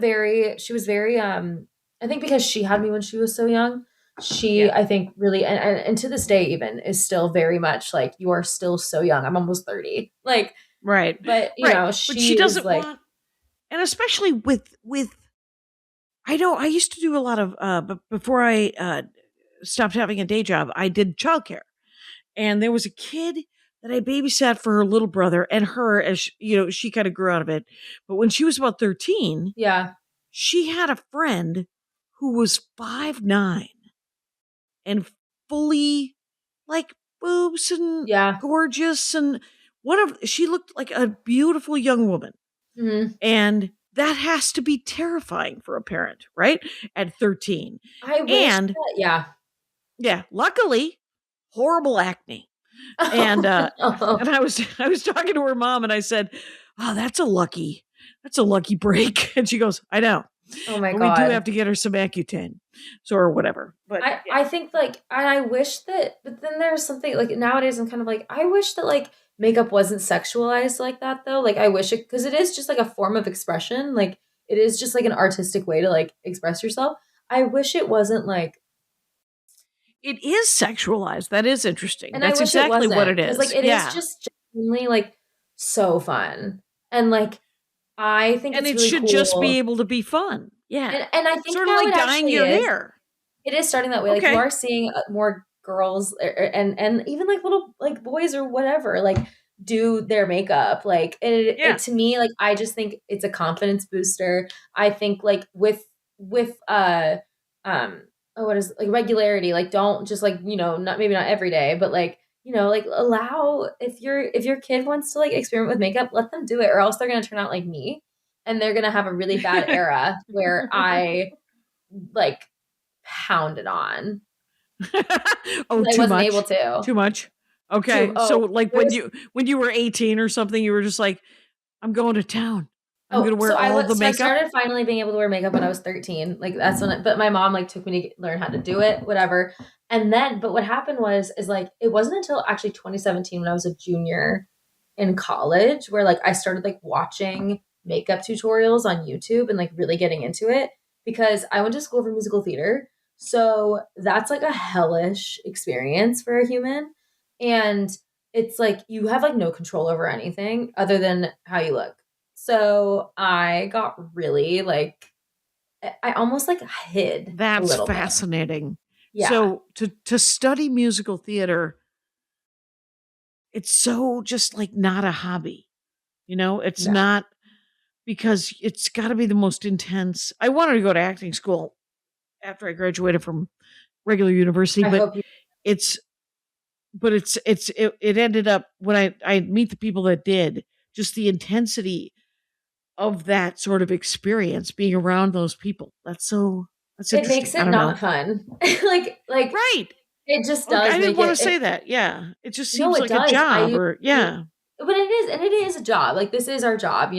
she was very I think because she had me when she was so young, she Yeah. I think really and to this day even is still very much like you are still so young. I'm almost 30. Like Right. but you Right. know, But she she is doesn't like want, and especially with I know I used to do a lot of but before I stopped having a day job, I did childcare. And there was a kid that I babysat for her little brother and her as she kind of grew out of it. But when she was about 13, yeah. she had a friend who was 5'9" and fully like boobs and Yeah. gorgeous, and she looked like a beautiful young woman. Mhm. And that has to be terrifying for a parent, right? At 13. I wish And that, yeah. yeah, luckily, horrible acne. And Oh, and I was talking to her mom and I said, "Oh, that's a lucky break." And she goes, "I know. oh my But we do God. have to get her some Accutane." So or whatever. But I think like and I wish that but then there's something like nowadays I'm kind of like I wish that like makeup wasn't sexualized like that though. Like I wish it because it is just like a form of expression. Like it is just like an artistic way to like express yourself. I wish it wasn't like it is sexualized. That is interesting. and I That's wish it exactly what wasn't it because is. like it is Yeah. just genuinely like so fun. And like I think And it's it really should cool. just be able to be fun. Yeah. And I think Sort of now like it dyeing actually your is. hair. It is starting that way. Like you Okay. are seeing more girls and even like little like boys or whatever like do their makeup. Like Yeah. it to me like I just think it's a confidence booster. I think like with what is like regularity. Like don't just like not maybe not every day, but like like allow if your kid wants to like experiment with makeup, let them do it, or else they're gonna turn out like me, and they're gonna have a really bad era where I like pounded on. Oh, I too wasn't much. able to. Too much. Okay. So like There was when you were 18 or something, you were just like, I'm going to town. I'm going to wear all the so I makeup. started finally being able to wear makeup when I was 13. Like that's when but my mom like took me to learn how to do it, whatever. And then but what happened is like it wasn't until actually 2017 when I was a junior in college where like I started like watching makeup tutorials on YouTube and like really getting into it because I went to school for musical theater. So that's like a hellish experience for a human. And it's like you have like no control over anything other than how you look. So I got really like I almost like hid a That's little bit. fascinating. Yeah. So to study musical theater, it's so just like not a hobby. It's No. not, because it's got to be the most intense. I wanted to go to acting school after I graduated from regular university, I but hope you it's it ended up when I meet the people that did, just the intensity of that sort of experience being around those people. That's it interesting. makes I it don't not know. fun. like Right. it just Okay, does I didn't make want it to say that. Yeah. It just no, seems it like does. a job or yeah. But it is, and it is a job. Like this is our job.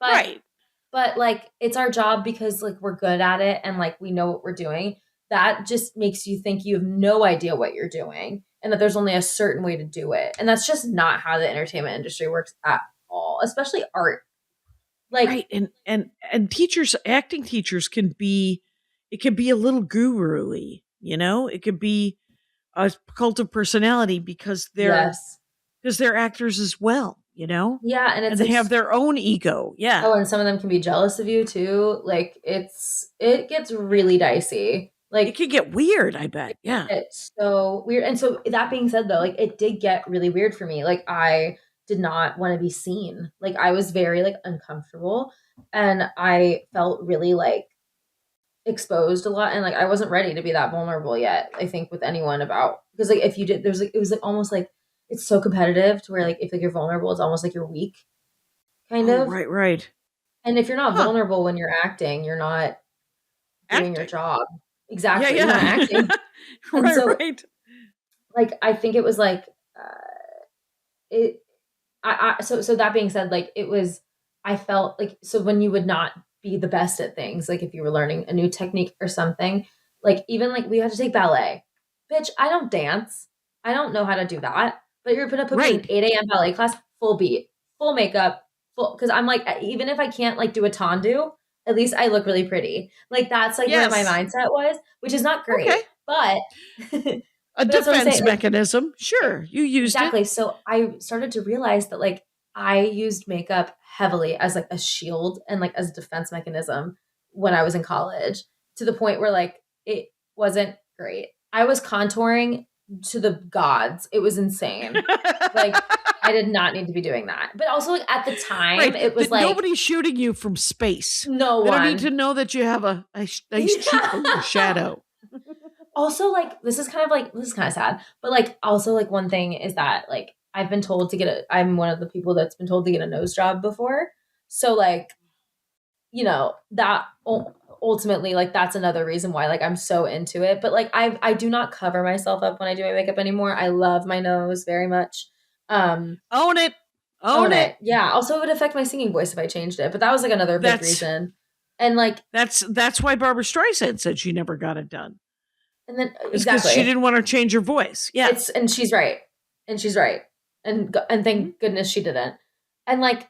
But Right. but like it's our job because like we're good at it and like we know what we're doing. That just makes you think you have no idea what you're doing and that there's only a certain way to do it. And that's just not how the entertainment industry works at all, especially art. Like Right. And teachers, acting teachers can be a little guru-y, It could be a cult of personality because yes. they're actors as well, Yeah, and it's And they like have their own ego. Yeah. oh, and some of them can be jealous of you too. Like it gets really dicey. Like it could get weird, I bet. Yeah. it's so weird. And so that being said though, like it did get really weird for me. Like I did not want to be seen. Like I was very like uncomfortable and I felt really like exposed a lot and like I wasn't ready to be that vulnerable yet. I think with anyone about because like if you did there's like it was like almost like it's so competitive to where like if like you're vulnerable it's almost like you're weak kind of. Right. And if you're not vulnerable when you're acting, you're not doing your job. Exactly. You're not acting. Right. Like I think it was like it so that being said, like it was I felt like so when you would not be the best at things, like if you were learning a new technique or something, like even like we had to take ballet. Bitch, I don't dance. I don't know how to do that. But you're gonna put me in an 8 a.m. ballet class, full beat, full makeup, full because I'm like, even if I can't like do a tendu, at least I look really pretty. Like that's like where my mindset was, which is not great. Okay. But a defense mechanism. Like, sure. You used it. So I started to realize that like I used makeup heavily as like a shield and like as a defense mechanism when I was in college to the point where like it wasn't great. I was contouring to the gods. It was insane. Like I did not need to be doing that. But also like at the time it was like nobody's shooting you from space. No one. They don't need to know that you have a nice cheek shadow. Also, like, this is kind of sad, but like, also like one thing is that like, I've been told to I'm one of the people that's been told to get a nose job before. So like, you know, that ultimately like, that's another reason why like, I'm so into it. But like, I do not cover myself up when I do my makeup anymore. I love my nose very much. Own it. Own it. Yeah. Also, it would affect my singing voice if I changed it, but that was like another big reason. And like, that's why Barbara Streisand said she never got it done. And then because she didn't want to change her voice. Yeah. And she's right. And thank goodness she didn't. And like,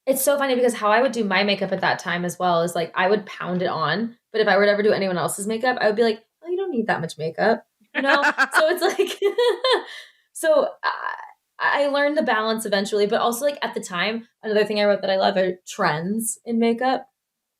it's so funny because how I would do my makeup at that time as well is like, I would pound it on. But if I were to ever do anyone else's makeup, I would be like, oh, you don't need that much makeup. You know? So it's like, I learned the balance eventually. But also like at the time, another thing I wrote that I love are trends in makeup.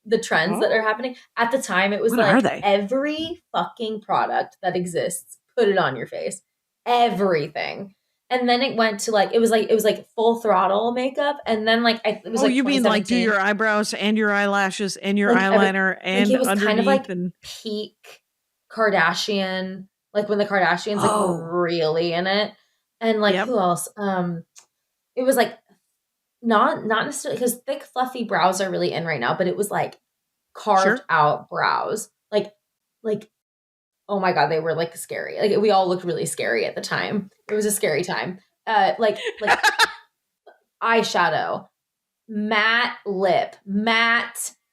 The trends that are happening at the time, it was like every fucking product that exists, put it on your face, everything. And then it went to like, it was like full throttle makeup. And then like, it was like, you mean like do your eyebrows and your eyelashes and your like eyeliner and like it was underneath kind of like and peak Kardashian, like when the Kardashians like were really in it. And like, who else? It was like, not necessarily because thick fluffy brows are really in right now, but it was like carved out brows, like oh my god, they were like scary. Like we all looked really scary at the time. It was a scary time. Like eyeshadow, matte lip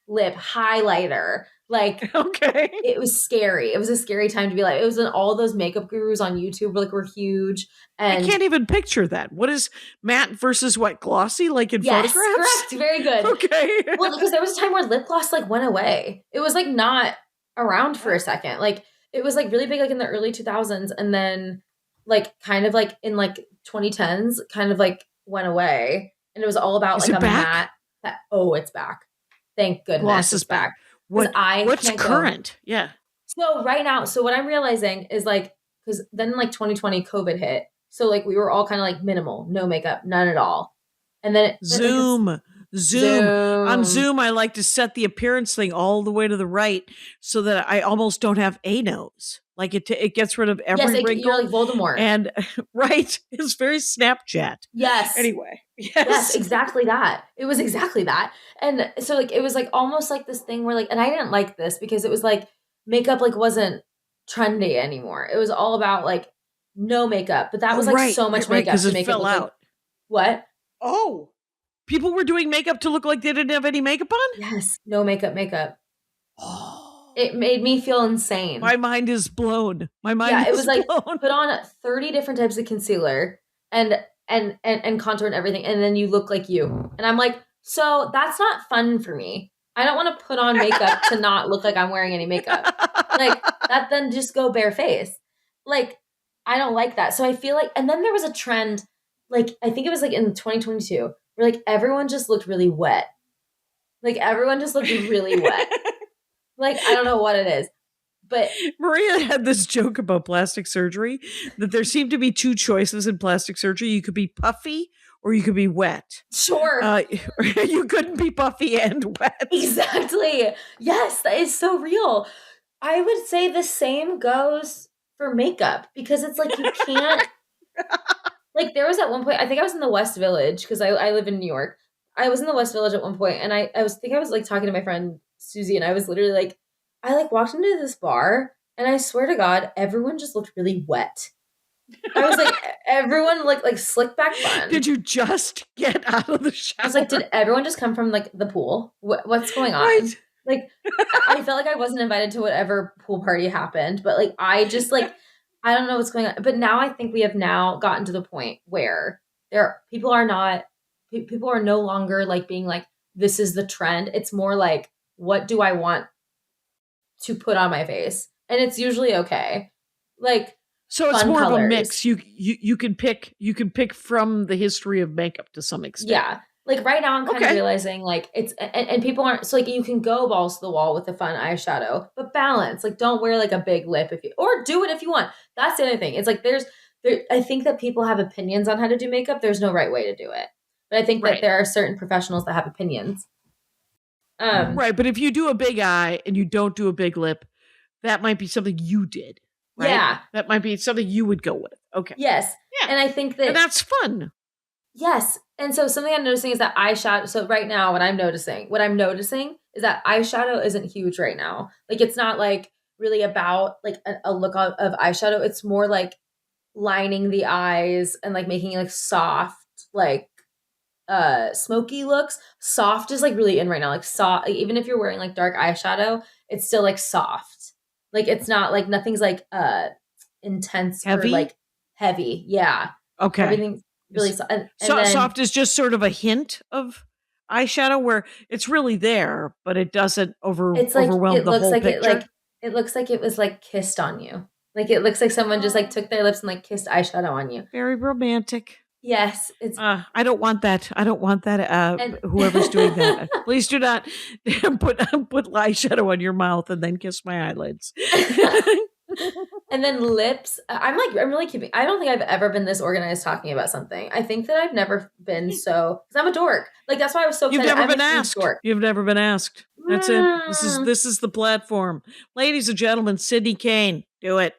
highlighter. Like it was scary. It was a scary time to be like. It was when all those makeup gurus on YouTube were huge. And I can't even picture that. What is matte versus what, glossy? Like in photographs? Correct. Very good. Okay. Well, because there was a time where lip gloss like went away. It was like not around for a second. Like it was like really big like in the early 2000s, and then like kind of like in like 2010s, kind of like went away, and it was all about like a matte. It's back. Thank goodness, gloss is back. What's current? Yeah. So right now, so what I'm realizing is like, because then like 2020 COVID hit. So like we were all kind of like minimal, no makeup, none at all. And then Zoom. On Zoom, I like to set the appearance thing all the way to the right so that I almost don't have a nose. Like it gets rid of every wrinkle. You're like Voldemort. And it's very Snapchat. Yes. Anyway. Yes, exactly that. It was exactly that. And so like it was like almost like this thing where like, and I didn't like this because it was like makeup like wasn't trendy anymore. It was all about like no makeup, but that was like so much makeup to make it look out. like, what? Oh, people were doing makeup to look like they didn't have any makeup on? Yes, no makeup. Oh. It made me feel insane. My mind is blown. It was like put on 30 different types of concealer and contour and everything, and then you look like you. And I'm like, so that's not fun for me. I don't want to put on makeup to not look like I'm wearing any makeup. Like that, then just go bare face. Like I don't like that. So I feel like, and then there was a trend, like I think it was like in 2022, where like everyone just looked really wet. Like everyone just looked really wet. Like I don't know what it is, But Maria had this joke about plastic surgery that there seemed to be two choices in plastic surgery. You could be puffy or you could be wet. sure. You couldn't be puffy and wet. Exactly. Yes, that is so real. I would say the same goes for makeup because it's like you can't. Like there was at one point, I think I was in the West Village because I live in New York. I was in the West Village at one point, and I was like talking to my friend Susie, and I was literally like, I like walked into this bar, and I swear to God, everyone just looked really wet. I was like, everyone like slick back bun. Did you just get out of the shower? I was like, did everyone just come from like the pool? What's going on? Right. Like, I felt like I wasn't invited to whatever pool party happened, but like, I just like, I don't know what's going on. But now I think we have now gotten to the point where people are no longer like being like, this is the trend. It's more like, what do I want to put on my face? And it's usually okay. Like, so it's fun more colors. of a mix. You can pick from the history of makeup to some extent. Yeah. Like right now I'm kind of realizing like it's, and people aren't, so like you can go balls to the wall with a fun eyeshadow, but balance, like don't wear like a big lip or do it if you want. That's the other thing. It's like I think that people have opinions on how to do makeup. There's no right way to do it. But I think that there are certain professionals that have opinions. Right. But if you do a big eye and you don't do a big lip, that might be something you did. Right? Yeah. That might be something you would go with. Okay. Yes. Yeah. And I think that. And that's fun. Yes. And so something I'm noticing is that eyeshadow. So right now, what I'm noticing is that eyeshadow isn't huge right now. Like it's not like really about like a look of eyeshadow. It's more like lining the eyes and like making it like soft, like smoky looks. Soft is like really in right now. Like soft, like, even if you're wearing like dark eyeshadow, it's still like soft. Like it's not like nothing's like intense heavy? Or like heavy. Yeah. Okay. Everything's really soft. And then, soft is just sort of a hint of eyeshadow where it's really there, but it doesn't overwhelm the whole picture. It looks like it was like kissed on you. Like it looks like someone just like took their lips and like kissed eyeshadow on you. Very romantic. Yes, it's. I don't want that. I don't want that. Whoever's doing that, please do not put eyeshadow on your mouth and then kiss my eyelids. And then lips. I'm really keeping. I don't think I've ever been this organized talking about something. I think that I've never been so. Because I'm a dork. Like that's why I was so. You've excited. never been asked. You've never been asked. That's it. This is the platform, ladies and gentlemen. Sydney Kane, do it.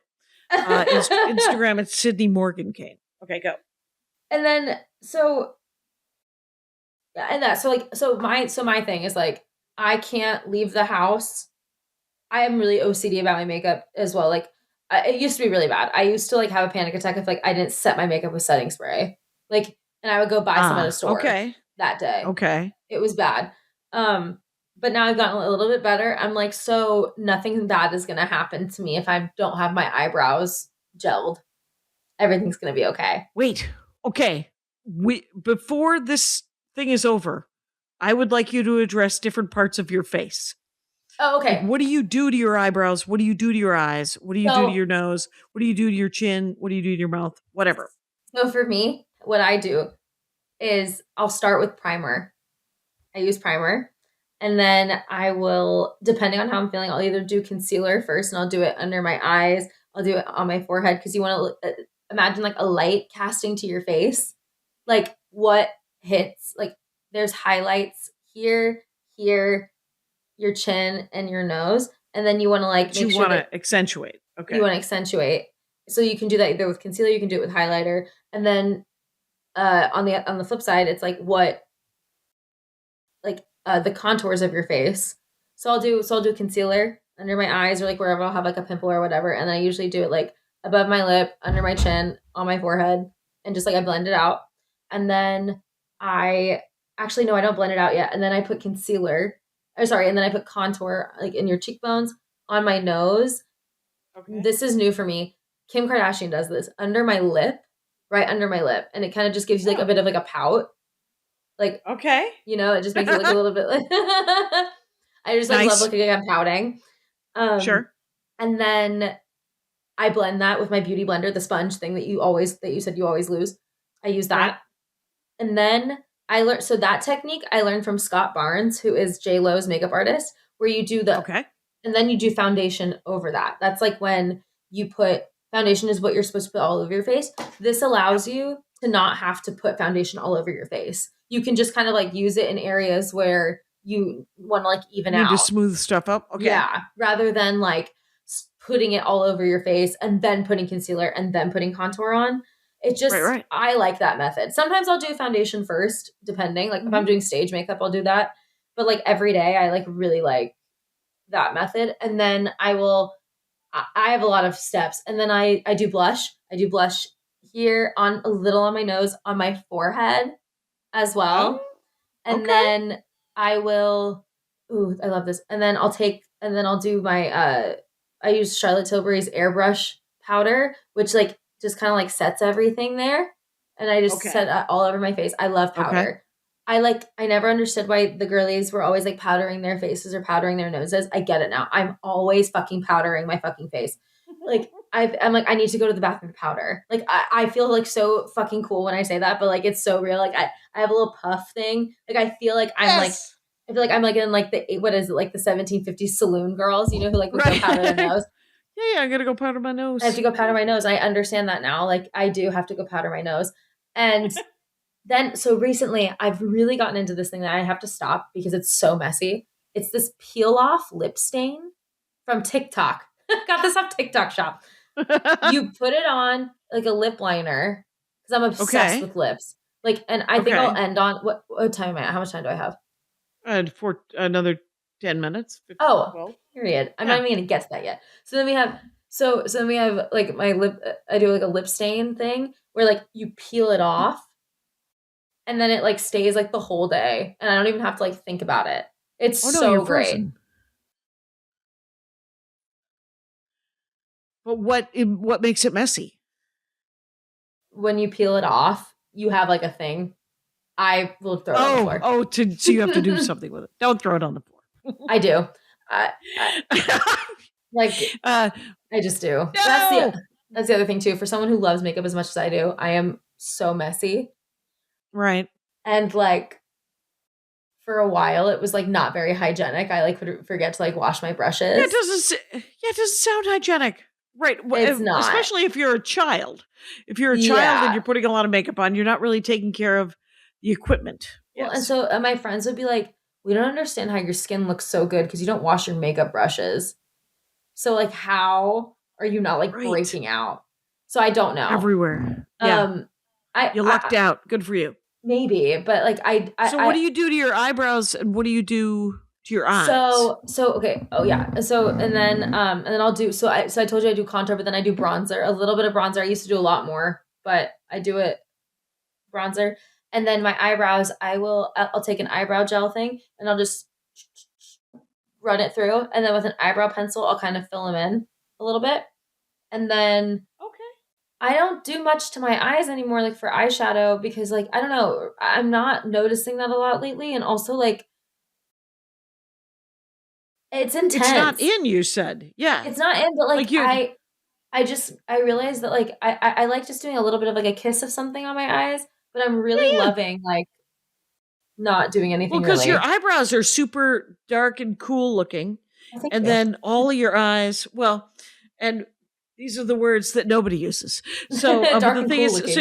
Instagram it's Sydney Morgan Kane. Okay, go. And then my thing is like I can't leave the house. I am really OCD about my makeup as well. Like it used to be really bad. I used to like have a panic attack if like I didn't set my makeup with setting spray. Like, and I would go buy some at a store that day. Okay. It was bad. But now I've gotten a little bit better. I'm like, so nothing bad is going to happen to me if I don't have my eyebrows gelled. Everything's going to be okay. Wait. Okay. Before this thing is over, I would like you to address different parts of your face. Oh, okay. Like, what do you do to your eyebrows? What do you do to your eyes? What do you do to your nose? What do you do to your chin? What do you do to your mouth? Whatever. So for me, what I do is I'll start with primer. I use primer. And then I will, depending on how I'm feeling, I'll either do concealer first and I'll do it under my eyes. I'll do it on my forehead because you want to imagine like a light casting to your face. Like what hits, like there's highlights here, your chin and your nose. And then you want to like, you want to accentuate. Okay. You want to accentuate. So you can do that either with concealer, you can do it with highlighter. And then on the flip side, it's like the contours of your face. So I'll do concealer under my eyes or like wherever I'll have like a pimple or whatever. And then I usually do it like above my lip, under my chin, on my forehead, and just like I blend it out. And then I don't blend it out yet. And then I put and then I put contour like in your cheekbones, on my nose. Okay. This is new for me. Kim Kardashian does this under my lip, right under my lip. And it kind of just gives you like a bit of like a pout. Like, okay, it just makes it look a little bit like I just like love looking like I'm pouting. Sure. And then I blend that with my beauty blender, the sponge thing that you said you always lose. I use that. Right. And then that technique I learned from Scott Barnes, who is J-Lo's makeup artist, where you do the And then you do foundation over that. That's like when you put foundation is what you're supposed to put all over your face. This allows you to not have to put foundation all over your face. You can just kind of like use it in areas where you want to like even Need out. to smooth stuff up. Okay. Yeah. Rather than like putting it all over your face and then putting concealer and then putting contour on. It just, Right. I like that method. Sometimes I'll do foundation first, depending. Like if I'm doing stage makeup, I'll do that. But like every day, I like really like that method. And then I have a lot of steps. And then I do blush. I do blush here on a little on my nose, on my forehead as well. And then I will, I love this. And then I'll do my, I use Charlotte Tilbury's airbrush powder, which like just kind of like sets everything there. And I just set it all over my face. I love powder. I never understood why the girlies were always like powdering their faces or powdering their noses. I get it now. I'm always fucking powdering my fucking face. Like I'm like, I need to go to the bathroom to powder. Like I feel like so fucking cool when I say that, but like it's so real. Like I have a little puff thing. Like I feel like I'm like, I feel like I'm like in like what is it, like the 1750s saloon girls, you know, who like would go powder their nose. Yeah, I gotta go powder my nose. I have to go powder my nose. I understand that now. Like I do have to go powder my nose. And then, so recently I've really gotten into this thing that I have to stop because it's so messy. It's this peel off lip stain from TikTok. Got this off TikTok shop. You put it on like a lip liner because I'm obsessed with lips. Like, and I think I'll end on what time am I at? How much time do I have? For another 10 minutes. 15, 12. Period. I'm not even going to get to that yet. So then we have like my lip, I do like a lip stain thing where like you peel it off and then it like stays like the whole day and I don't even have to like think about it. It's so great. Frozen. But what makes it messy? When you peel it off, you have like a thing. I will throw it on the floor. So you have to do something with it. Don't throw it on the floor. I do. I just do. No! That's the other thing too. For someone who loves makeup as much as I do, I am so messy. Right. And like for a while it was like not very hygienic. I like would forget to like wash my brushes. It doesn't sound hygienic. Right. It's not. Especially if you're a child. If you're a child and you're putting a lot of makeup on, you're not really taking care of the equipment. Well, and so my friends would be like, we don't understand how your skin looks so good because you don't wash your makeup brushes. So like how are you not like breaking out? So I don't know. Everywhere. Yeah. You lucked out. Good for you. Maybe, but like So what do you do to your eyebrows and what do you do to your eyes? So okay. Oh yeah. So and then I'll do I told you I do contour, but then I do bronzer, a little bit of bronzer. I used to do a lot more, but I do it bronzer. And then my eyebrows, I'll take an eyebrow gel thing and I'll just run it through. And then with an eyebrow pencil, I'll kind of fill them in a little bit. And then I don't do much to my eyes anymore, like for eyeshadow, because like, I don't know, I'm not noticing that a lot lately. And also like, it's intense. It's not in, you said. Yeah. It's not in, but like I realized that like, I like just doing a little bit of like a kiss of something on my eyes, but I'm really loving like not doing anything. Well, because your eyebrows are super dark and cool looking. And then all of your eyes, and these are the words that nobody uses. So dark the and thing cool is,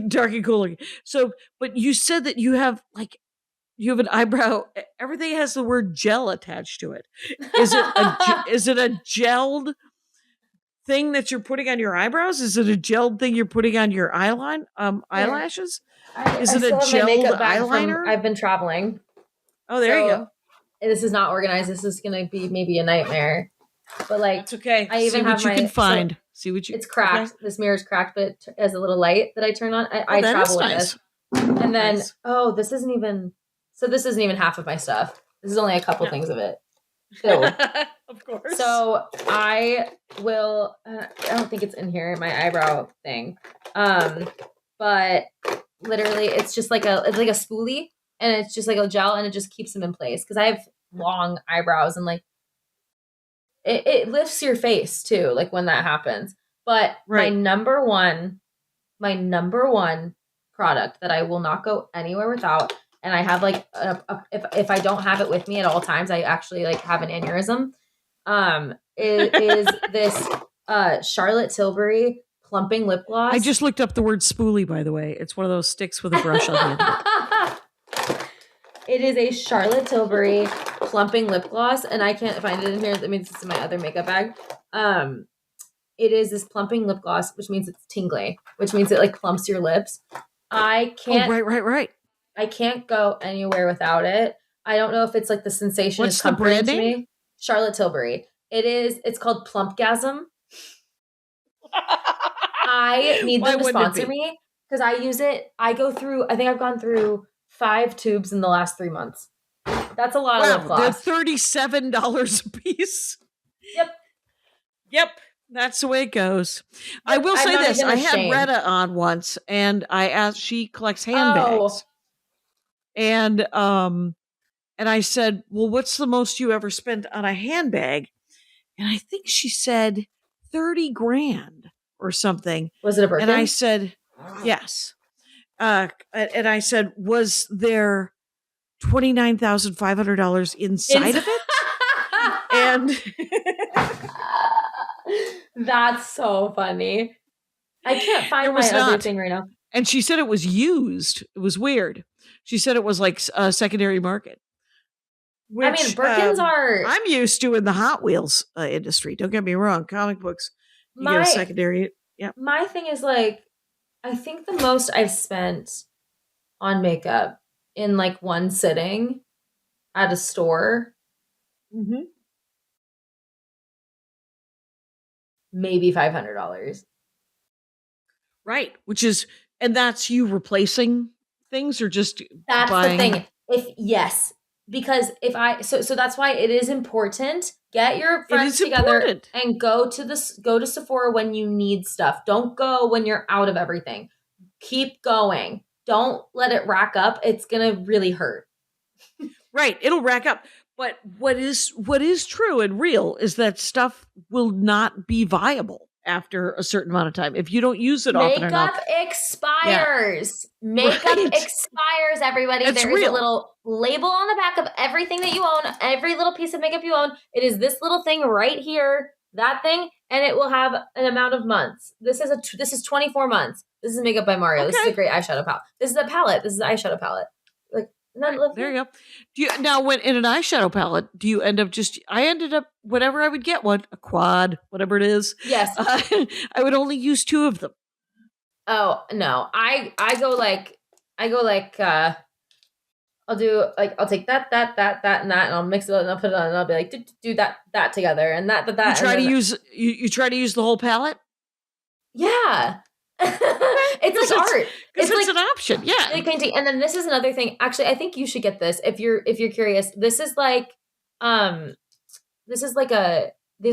dark and cool looking. So, but you said that you have an eyebrow. Everything has the word gel attached to it. Is it a gelled thing that you're putting on your eyebrows? Is it a gelled thing you're putting on your eyelashes? Is it a gelled eyeliner? I've been traveling. Oh, there you go. This is not organized. This is going to be maybe a nightmare. But like, it's okay. I even have what you can find. So it's cracked. Okay. This mirror's cracked, but it has a little light that I turn on. I travel with this. And then, this isn't even half of my stuff. This is only a couple things of it. Of course. So I will, I don't think it's in here, my eyebrow thing. But literally it's just like it's like a spoolie and it's just like a gel and it just keeps them in place. Cause I have long eyebrows and like, it lifts your face too, like when that happens. But my number one product that I will not go anywhere without, and I have like if I don't have it with me at all times, I actually like have an aneurysm. is this Charlotte Tilbury plumping lip gloss. I just looked up the word spoolie, by the way. It's one of those sticks with a brush on the end of it. It is a Charlotte Tilbury plumping lip gloss, and I can't find it in here. That means it's in my other makeup bag. It is this plumping lip gloss, which means it's tingly, which means it like plumps your lips. I can't. Oh, right. I can't go anywhere without it. I don't know if it's like the sensation What's is the comforting brand to name? me. Charlotte Tilbury. It's called Plumpgasm. I need Why them to wouldn't it sponsor be? me because I use it. I think I've gone through 5 tubes in the last 3 months. That's a lot of lip Wow, they're gloss. $37 a piece. Yep. That's the way it goes. I will I'm say not this. even I had ashamed. Retta on once, and I asked, she collects handbags. And I said, well, what's the most you ever spent on a handbag? And I think she said 30 grand or something. Was it a Birkin? And I said, yes. And I said, was there $29,500 inside of it? And that's so funny. I can't It find my was other not. thing right now. And she said it was used. It was weird. She said it was like a secondary market. I mean, Birkins are I'm used to in the Hot Wheels industry. Don't get me wrong. Comic books, you get my a secondary. Yeah. my thing is like, I think the most I've spent on makeup in like one sitting at a store, Mm-hmm. maybe $500. Right. And that's you replacing things or just That's buying. the thing. Because so that's why it is important. Get your friends is together important. and go to Sephora when you need stuff. Don't go when you're out of everything. Keep going. Don't let it rack up. It's gonna really hurt. Right. It'll rack up. But what is true and real is that stuff will not be viable after a certain amount of time if you don't use it often enough. Makeup expires. Makeup Right. expires, everybody. It's There is real. a little label on the back of everything that you own, every little piece of makeup you own. It is this little thing right here, that thing, and it will have an amount of months. This is 24 months. This is Makeup by Mario. This is Okay. a great eyeshadow palette. This is a palette. This is an eyeshadow palette. Like, There you go. Now, when in an eyeshadow palette, do you end up I ended up, whenever I would get one, a quad, whatever it is. Yes. I would only use 2 of them. Oh no, I go like I'll do like I'll take that and that and I'll mix it up and I'll put it on and I'll be like do that together and that. You and try to then- use you try to use the whole palette Yeah. It's like art. because it's like an option. Yeah. like painting. And then this is another thing. Actually, I think you should get this if you're curious. This is like these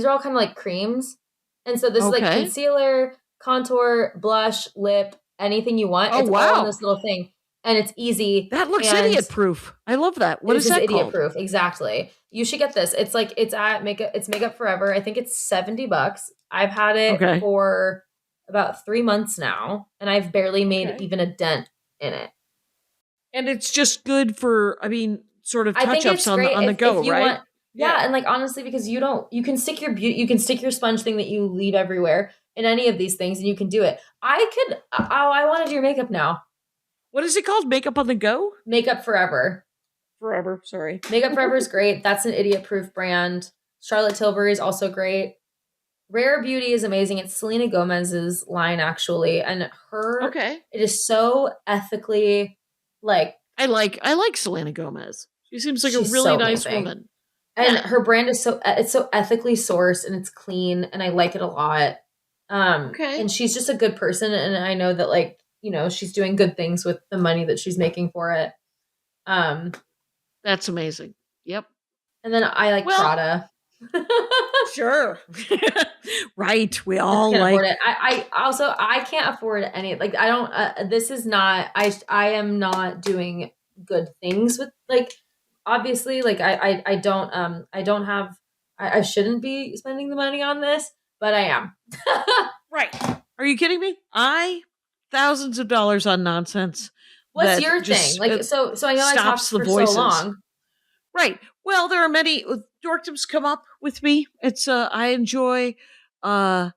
are all kind of like creams. And so this is like Okay. concealer, contour, blush, lip, anything you want. Oh, It's all wow. in this little thing. And it's easy. That looks and idiot proof. I love that. What this is that idiot called? proof? Exactly. You should get this. It's like it's Makeup Forever. I think it's $70. I've had it Okay. for about 3 months now, and I've barely made Okay. even a dent in it. And it's just good for, sort of I think touch ups it's on great the if go, you right? want. Yeah, and like honestly, because you can stick your sponge thing that you leave everywhere in any of these things, and you can do it. I want to do your makeup now. What is it called? Makeup on the go? Makeup Forever. Forever. Sorry. Makeup Forever is great. That's an idiot-proof brand. Charlotte Tilbury is also great. Rare Beauty is amazing. It's Selena Gomez's line, actually, and Okay. it is so ethically like. I like Selena Gomez. She seems like a She's really so nice amazing. woman. And Yeah. her brand is so ethically sourced and it's clean and I like it a lot. Okay. And she's just a good person and I know that like, she's doing good things with the money that she's making for it. That's amazing. Yep. And then I like Well- Prada. Sure. Right. We I all can't like. afford it. I can't afford any. Like I don't. This is not. I am not doing good things with like. Obviously, like I don't. I don't have. I shouldn't be spending the money on this, but I am. Right. Are you kidding me? Thousands of dollars on nonsense. What's that your just, thing? Like so. I know I talked stops the for voices. so long. Right. Well, there are many. dorkdoms come up with me. It's I enjoy a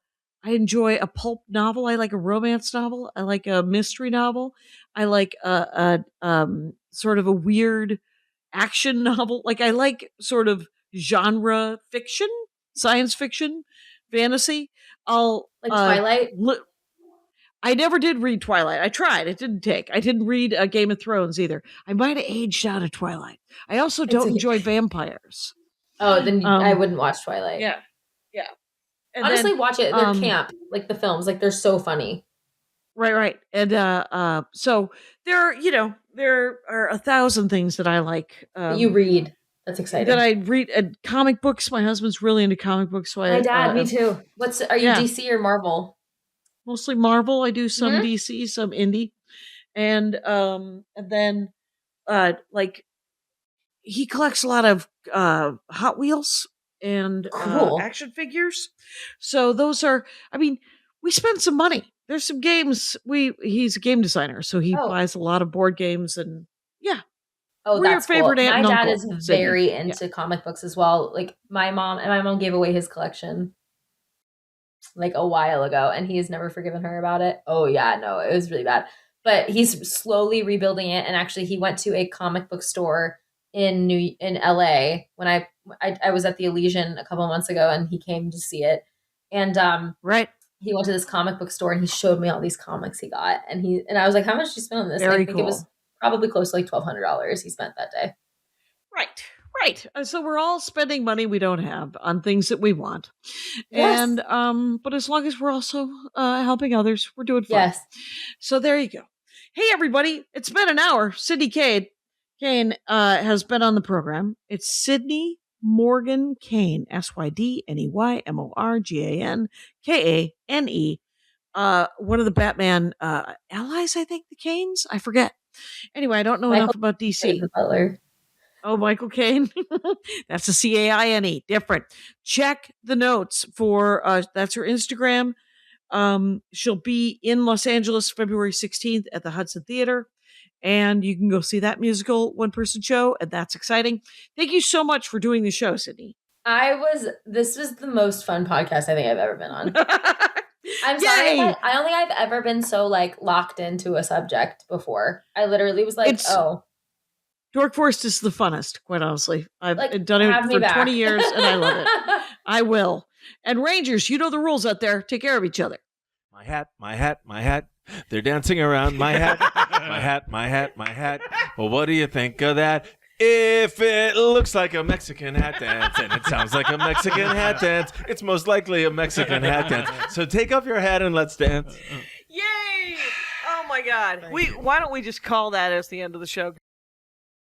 pulp novel. I like a romance novel. I like a mystery novel. I like a sort of a weird action novel. Like I like sort of genre fiction, science fiction, fantasy. I'll Like Twilight? I never did read Twilight. I tried. It didn't take. I didn't read Game of Thrones either. I might have aged out of Twilight. I also don't enjoy vampires. Oh, then I wouldn't watch Twilight. Yeah. And honestly, then, watch it. They're camp, like the films. Like they're so funny. Right. And so there are 1,000 things that I like. You read. That's exciting. That I read comic books. My husband's really into comic books. So my dad, me too. Are you DC or Marvel? Mostly Marvel. I do some DC, some indie, and then like he collects a lot of Hot Wheels and action figures. So those are. I mean, we spend some money. There's some games. He's a game designer, so he buys a lot of board games and Oh, we're that's your favorite cool. aunt My and dad uncle, is very into comic books as well. Like my mom gave away his collection like a while ago, and he's never forgiven her about it. Oh yeah, no, it was really bad. But he's slowly rebuilding it, and actually, he went to a comic book store in LA when I was at the Elysian a couple months ago, and he came to see it. And he went to this comic book store and he showed me all these comics he got, and I was like, "How much did you spend on this?" Very I think cool. it was probably close to like $1,200 he spent that day. Right. So we're all spending money we don't have on things that we want. Yes. And but as long as we're also helping others, we're doing fine. Yes. So there you go. Hey everybody, it's been an hour. Sydney Kane has been on the program. It's Sydney Morgan Kane, SydneyMorgankane. One of the Batman allies, I think, the Canes. I forget. Anyway, I don't know enough about DC. Oh, Michael Caine. That's a Caine. Different. Check the notes for that's her Instagram. She'll be in Los Angeles February 16th at the Hudson Theater. And you can go see that musical one-person show, and that's exciting. Thank you so much for doing the show, Sydney. This was the most fun podcast I think I've ever been on. I'm sorry. I don't think I've ever been so like locked into a subject before. I literally was like, Dork Forest is the funnest, quite honestly. I've done it for 20 years, and I love it. I will. And Rangers, you know the rules out there. Take care of each other. My hat, my hat, my hat. They're dancing around my hat. My hat, my hat, my hat. Well, what do you think of that? If it looks like a Mexican hat dance and it sounds like a Mexican hat dance, it's most likely a Mexican hat dance. So take off your hat and let's dance. Yay! Oh my God. Why don't we just call that as the end of the show?